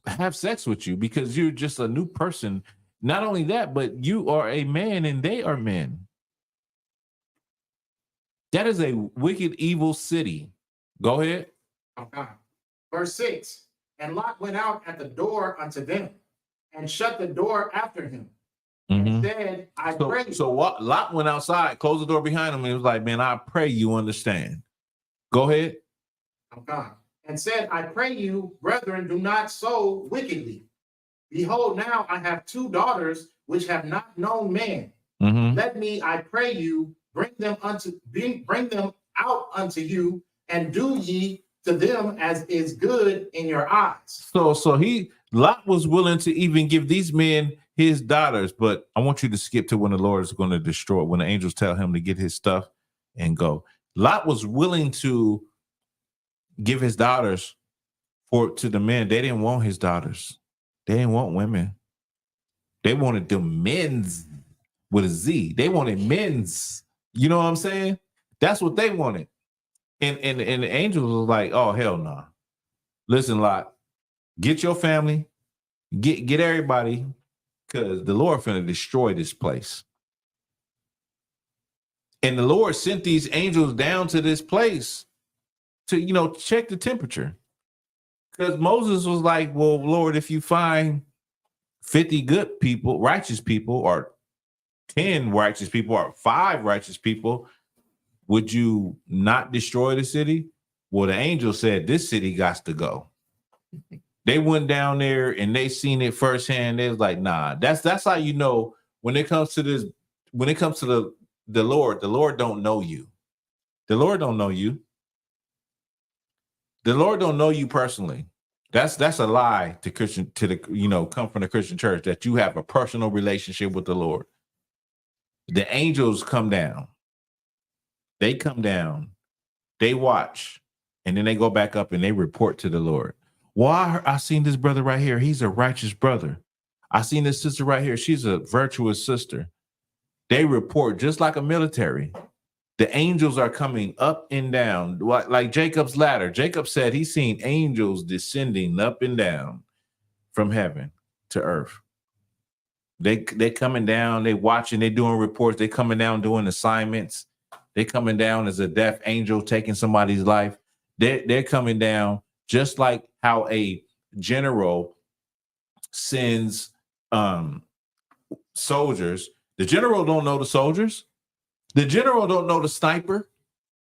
have sex with you because you're just a new person. Not only that, but you are a man and they are men. That is a wicked, evil city. Go ahead. Okay. Verse 6. And Lot went out at the door unto them, and shut the door after him, and said, I pray. So Lot went outside, closed the door behind him, and he was like, man, I pray you understand. Go ahead. Okay. And said, I pray you, brethren, do not so wickedly. Behold, now I have 2 daughters which have not known man. Let me, I pray you, bring them out unto you, and do ye to them as is good in your eyes. So Lot was willing to even give these men his daughters, but I want you to skip to when the Lord is going to destroy, when the angels tell him to get his stuff and go. Lot was willing to give his daughters to the men. They didn't want his daughters. They didn't want women. They wanted the men's with a Z. They wanted men's. You know what I'm saying? That's what they wanted. And the angels was like, oh, hell no. Nah. Listen, Lot, get your family, get everybody, because the Lord finna destroy this place. And the Lord sent these angels down to this place to, check the temperature. Because Moses was like, well, Lord, if you find 50 good people, righteous people, or 10 righteous people, or 5 righteous people, would you not destroy the city? Well, the angel said, this city got to go. They went down there and they seen it firsthand. They was like, nah, that's how you know when it comes to this, when it comes to the Lord don't know you. The Lord don't know you. The Lord don't know you personally. That's a lie to Christian, come from the Christian church, that you have a personal relationship with the Lord. The angels come down. They come down, they watch, and then they go back up and they report to the Lord. Well, I seen this brother right here. He's a righteous brother. I seen this sister right here. She's a virtuous sister. They report just like a military. The angels are coming up and down, like Jacob's ladder. Jacob said he's seen angels descending up and down from heaven to earth. They coming down, they watching, they doing reports, they coming down doing assignments. They coming down as a death angel taking somebody's life. They're coming down just like how a general sends soldiers. The general don't know the soldiers. The general don't know the sniper.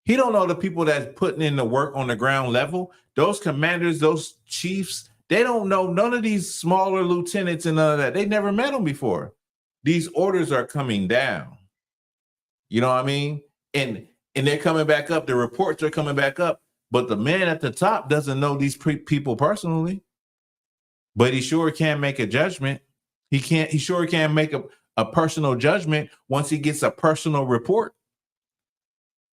He don't know the people that's putting in the work on the ground level. Those commanders, those chiefs, they don't know none of these smaller lieutenants and none of that. They never met them before. These orders are coming down. You know what I mean? And they're coming back up. The reports are coming back up. But the man at the top doesn't know these people personally. But he sure can make a judgment. He sure can make a personal judgment once he gets a personal report.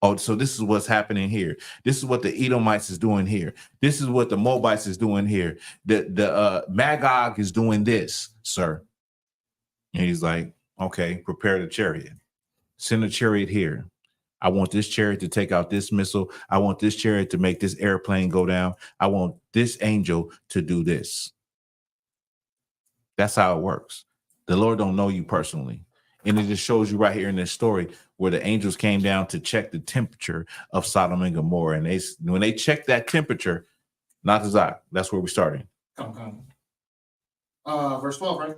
Oh, so this is what's happening here. This is what the Edomites is doing here. This is what the Moabites is doing here. The Magog is doing this, sir. And he's like, okay, prepare the chariot. Send a chariot here. I want this chariot to take out this missile. I want this chariot to make this airplane go down. I want this angel to do this. That's how it works. The Lord don't know you personally. And it just shows you right here in this story where the angels came down to check the temperature of Sodom and Gomorrah. And when they checked that temperature, not Zach, that's where we're starting. Come. Verse 12, right?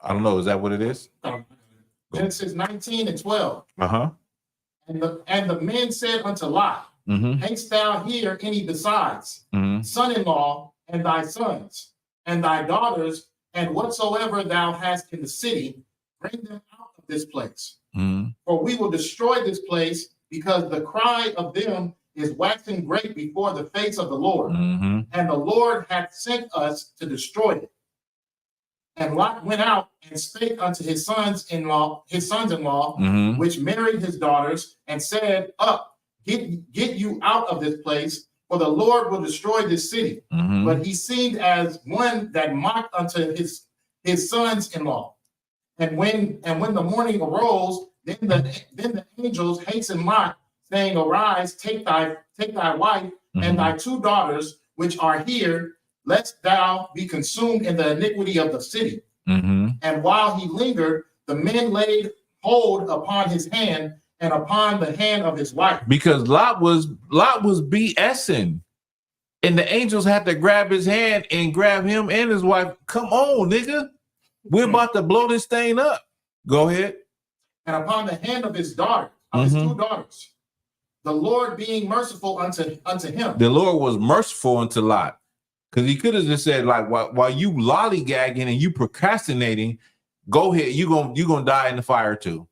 I don't know. Is that what it is? Genesis 19 and 12. Uh-huh. And the men said unto Lot, Hast thou here any besides, son-in-law and thy sons, and thy daughters, and whatsoever thou hast in the city, bring them out of this place. For we will destroy this place, because the cry of them is waxing great before the face of the Lord. And the Lord hath sent us to destroy it. And Lot went out and spake unto his sons-in-law, which married his daughters, and said, Up, get you out of this place, for the Lord will destroy this city. But he seemed as one that mocked unto his sons-in-law. And when the morning arose, then the angels hastened Lot, saying, Arise, take thy wife and thy 2 daughters, which are here, lest thou be consumed in the iniquity of the city. And while he lingered, the men laid hold upon his hand and upon the hand of his wife. Because Lot was BSing. And the angels had to grab his hand and grab him and his wife. Come on, nigga. We're about to blow this thing up. Go ahead. And upon the hand of his daughter, of his 2 daughters, the Lord being merciful unto him. The Lord was merciful unto Lot. Because he could have just said, like, while you lollygagging and you procrastinating, go ahead, you're gonna die in the fire too.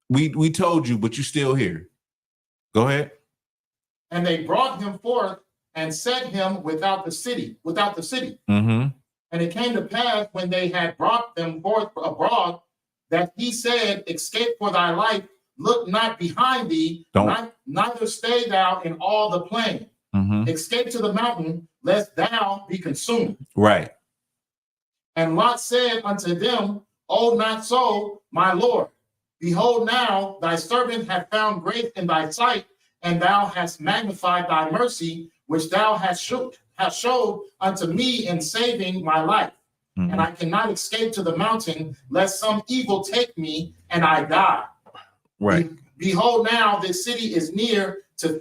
We told you, but you're still here. Go ahead. And they brought him forth and set him without the city. Mm-hmm. And it came to pass when they had brought them forth abroad that he said, escape for thy life, look not behind thee, neither stay thou in all the plain. Mm-hmm. Escape to the mountain, lest thou be consumed. Right. And Lot said unto them, Oh, not so, my Lord. Behold, now thy servant hath found grace in thy sight, and thou hast magnified thy mercy, which thou hast showed unto me in saving my life. Mm-hmm. And I cannot escape to the mountain, lest some evil take me and I die. Right. Behold, now this city is near to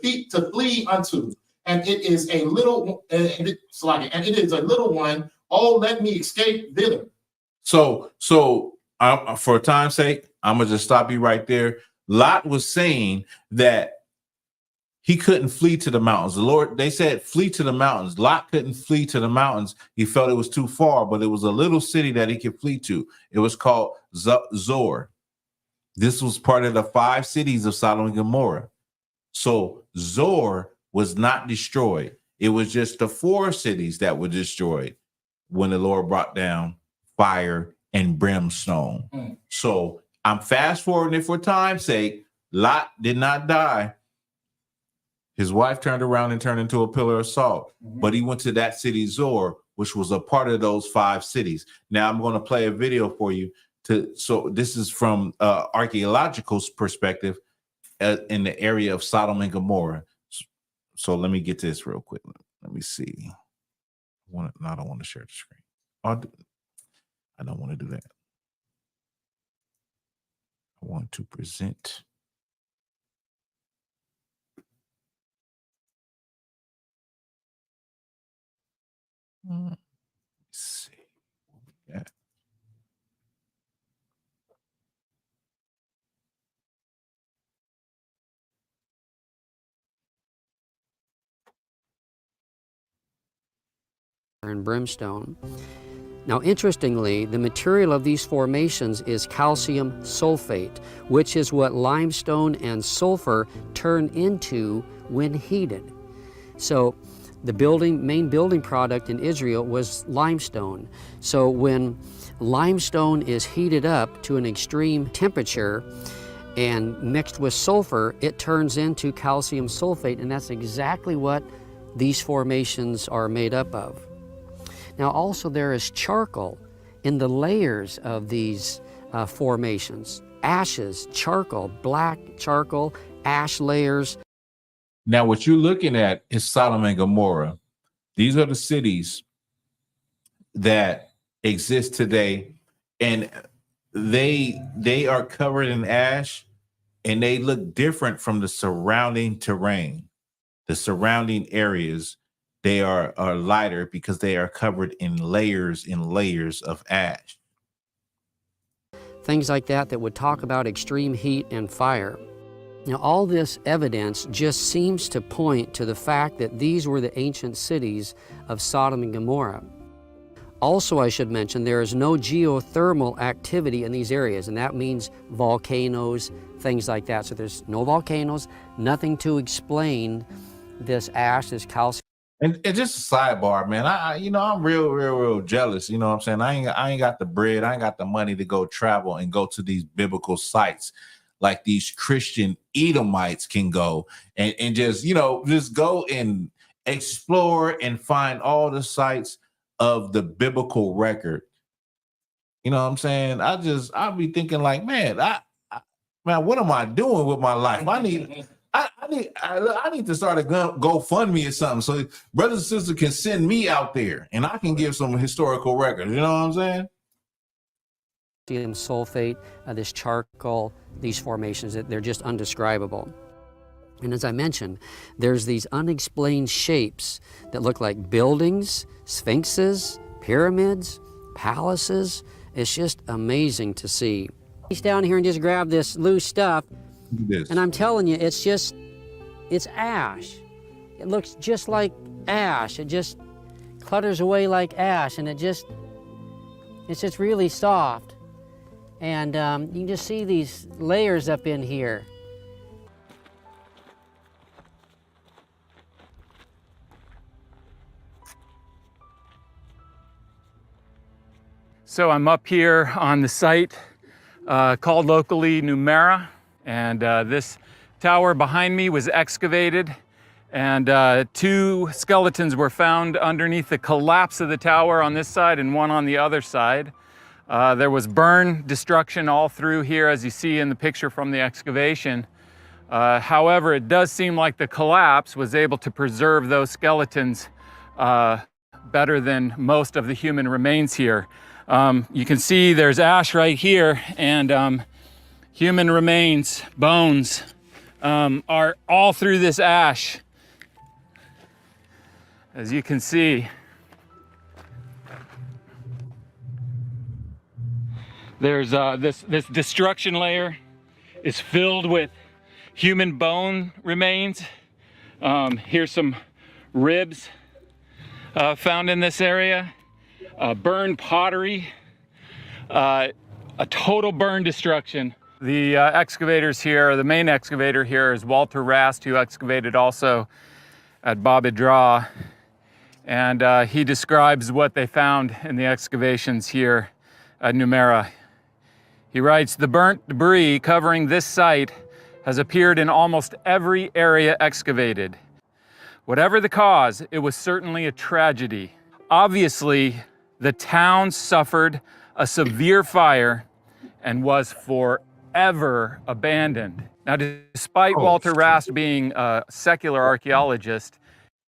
flee unto, and it is a little, one. Oh, let me escape thither. So for time's sake, I'm gonna just stop you right there. Lot was saying that he couldn't flee to the mountains. The Lord, they said, flee to the mountains. Lot couldn't flee to the mountains. He felt it was too far, but it was a little city that he could flee to. It was called Zoar. This was part of the 5 cities of Sodom and Gomorrah. So Zoar was not destroyed. It was just the 4 cities that were destroyed when the Lord brought down fire and brimstone. So I'm fast forwarding it for time's sake. Lot did not die. His wife turned around and turned into a pillar of salt, but he went to that city Zoar, which was a part of those 5 cities. Now I'm going to play a video for you. So this is from archaeological perspective in the area of Sodom and Gomorrah. So let me get this real quick. Let me see. I don't want to share the screen. I don't want to do that. I want to present. Let's see what we got. And brimstone. Now, interestingly, the material of these formations is calcium sulfate, which is what limestone and sulfur turn into when heated. So the main building product in Israel was limestone. So when limestone is heated up to an extreme temperature and mixed with sulfur, it turns into calcium sulfate, and that's exactly what these formations are made up of. Now also there is charcoal in the layers of these formations. Ashes, charcoal, black charcoal, ash layers. Now what you're looking at is Sodom and Gomorrah. These are the cities that exist today, and they are covered in ash, and they look different from the surrounding terrain. The surrounding areas, they are lighter because they are covered in layers of ash. Things like that would talk about extreme heat and fire. Now, all this evidence just seems to point to the fact that these were the ancient cities of Sodom and Gomorrah. Also, I should mention, there is no geothermal activity in these areas, and that means volcanoes, things like that. So there's no volcanoes, nothing to explain this ash, this calcium. And just a sidebar, man. I'm real jealous. You know what I'm saying? I ain't got the bread. I ain't got the money to go travel and go to these biblical sites like these Christian Edomites can go and just go and explore and find all the sites of the biblical record. You know what I'm saying? I'll be thinking like, man, what am I doing with my life? I need to start a GoFundMe or something so brothers and sisters can send me out there and I can give some historical records. You know what I'm saying? Calcium sulfate, this charcoal, these formations, they're just undescribable. And as I mentioned, there's these unexplained shapes that look like buildings, sphinxes, pyramids, palaces. It's just amazing to see. He's down here and just grab this loose stuff. And I'm telling you, it's ash. It looks just like ash. It just clutters away like ash, and it's just really soft. And you can just see these layers up in here. So I'm up here on the site called locally Numera, and this tower behind me was excavated, and 2 skeletons were found underneath the collapse of the tower on this side and one on the other side. There was burn destruction all through here, as you see in the picture from the excavation. However, it does seem like the collapse was able to preserve those skeletons better than most of the human remains here. You can see there's ash right here, and human remains, bones, are all through this ash. As you can see, there's this destruction layer is filled with human bone remains. Here's some ribs found in this area. Burned pottery, a total burn destruction. The excavators here, the main excavator here is Walter Rast, who excavated also at Baba Dra. And he describes what they found in the excavations here at Numera. He writes, "The burnt debris covering this site has appeared in almost every area excavated. Whatever the cause, it was certainly a tragedy. Obviously, the town suffered a severe fire and was forever abandoned." Now, despite Walter Rast being a secular archaeologist,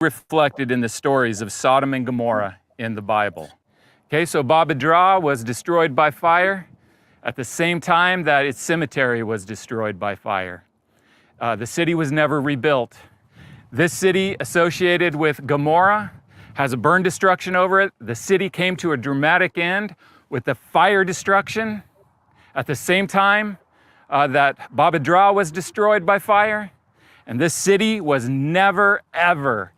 reflected in the stories of Sodom and Gomorrah in the Bible. Okay, so Baba Dra was destroyed by fire at the same time that its cemetery was destroyed by fire. The city was never rebuilt. This city, associated with Gomorrah, has a burn destruction over it. The city came to a dramatic end with the fire destruction at the same time that Baba Dra was destroyed by fire. And this city was never, ever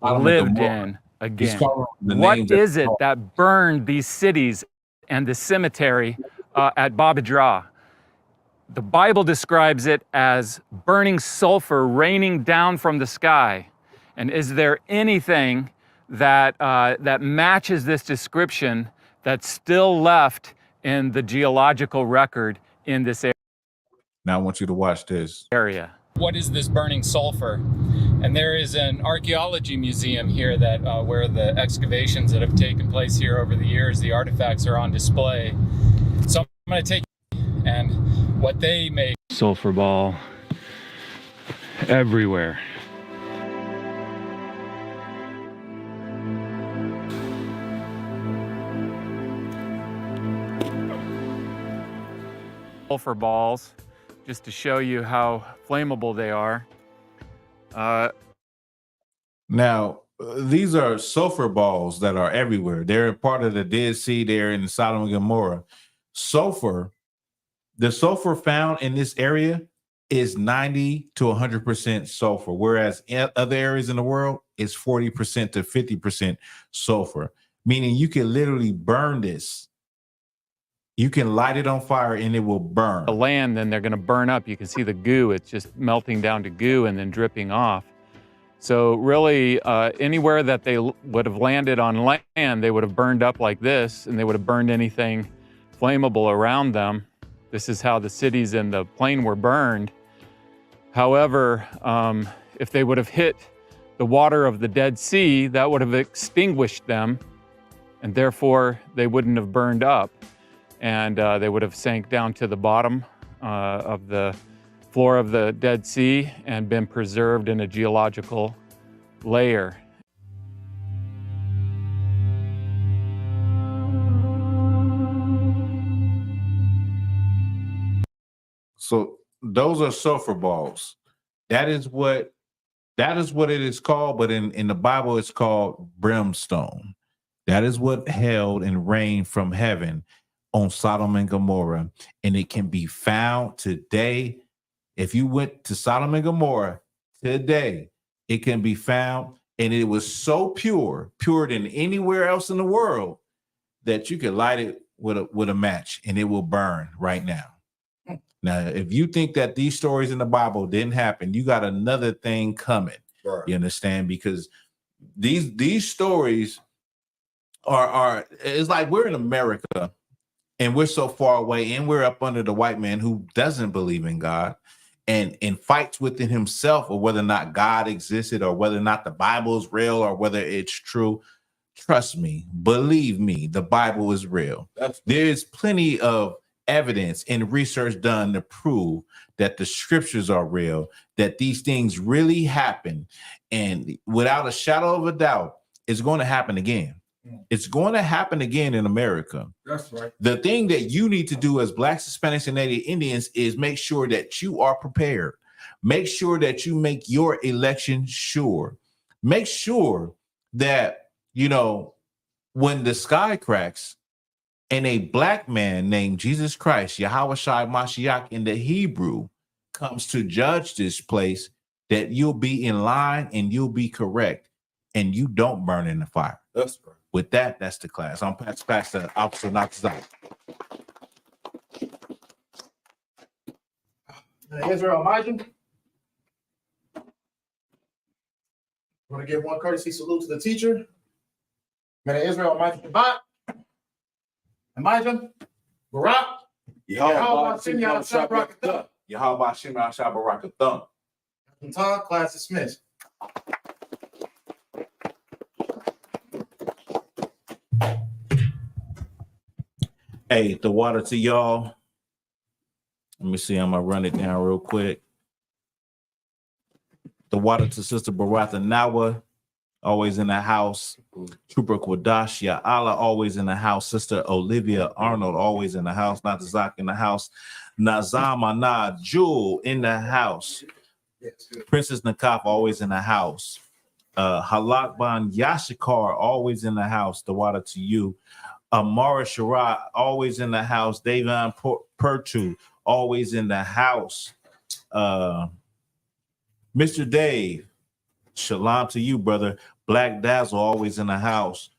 lived in again. What is it that burned these cities and the cemetery at Baba Dra? The Bible describes it as burning sulfur raining down from the sky. And is there anything that that matches this description that's still left in the geological record in this area? Now I want you to watch this. What is this burning sulfur? And there is an archaeology museum here that where the excavations that have taken place here over the years, the artifacts are on display. So I'm going to take and what they make. Sulfur ball everywhere. Sulfur balls, just to show you how flammable they are. Now, these are sulfur balls that are everywhere. They're part of the Dead Sea. They're in Sodom and Gomorrah. Sulfur, the sulfur found in this area is 90 to 100% sulfur, whereas in other areas in the world, it's 40% to 50% sulfur, meaning you can literally burn this. You can light it on fire and it will burn. The land, then they're going to burn up. You can see the goo. It's just melting down to goo and then dripping off. So really, anywhere that they would have landed on land, they would have burned up like this, and they would have burned anything flammable around them. This is how the cities in the plain were burned. However, if they would have hit the water of the Dead Sea, that would have extinguished them, and therefore they wouldn't have burned up. And they would have sank down to the bottom of the floor of the Dead Sea and been preserved in a geological layer. So those are sulfur balls. That is what it is called, but in the Bible it's called brimstone. That is what held and rained from heaven on Sodom and Gomorrah, and it can be found today. If you went to Sodom and Gomorrah today, it can be found, and it was so purer than anywhere else in the world, that you could light it with a match and it will burn right now. Now, if you think that these stories in the Bible didn't happen, you got another thing coming. Sure. You understand? Because these stories are it's like we're in America and we're so far away and we're up under the white man who doesn't believe in God and fights within himself or whether or not God existed or whether or not the Bible is real or whether it's true. Trust me, believe me, the Bible is real. There's plenty of evidence and research done to prove that the scriptures are real, that these things really happen. And without a shadow of a doubt, it's going to happen again. It's going to happen again in America. That's right. The thing that you need to do as Blacks, Hispanics, and Native Indians is make sure that you are prepared. Make sure that you make your election sure. Make sure that, you know, when the sky cracks and a black man named Jesus Christ, YAHANNA Mashiach in the Hebrew, comes to judge this place, that you'll be in line and you'll be correct and you don't burn in the fire. That's right. With that, that's the class. I'm past the Officer Nakazaki. Israel Elijah. Want to give one courtesy salute to the teacher. May Israel Elijah Shabbat. Elijah. Barak. Yahweh Shem Yahshua Yahweh Shem Yahshua Barakathum. Class dismissed. Hey, the water to y'all. Let me see. I'm gonna run it down real quick. The water to Sister Baratha Nawa, always in the house. Trooper Kwadash Allah, always in the house. Sister Olivia Arnold, always in the house. Natazak in the house. Nazamana Jewel in the house. Princess Nakaf, always in the house. Halakban Yashikar, always in the house. The water to you. Amara Sharat, always in the house. Davon Pertu, always in the house. Mr. Dave, shalom to you, brother. Black Dazzle, always in the house.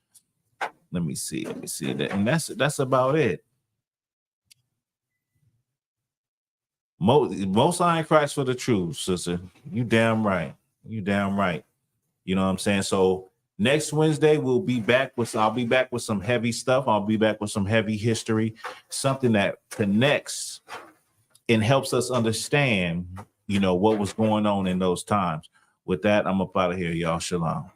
Let me see that. And that's about it. Most I in Christ for the truth, sister. You damn right. You damn right. You know what I'm saying? So next Wednesday, I'll be back with some heavy stuff. I'll be back with some heavy history, something that connects and helps us understand, you know, what was going on in those times. With that, I'm up out of here, y'all. Shalom.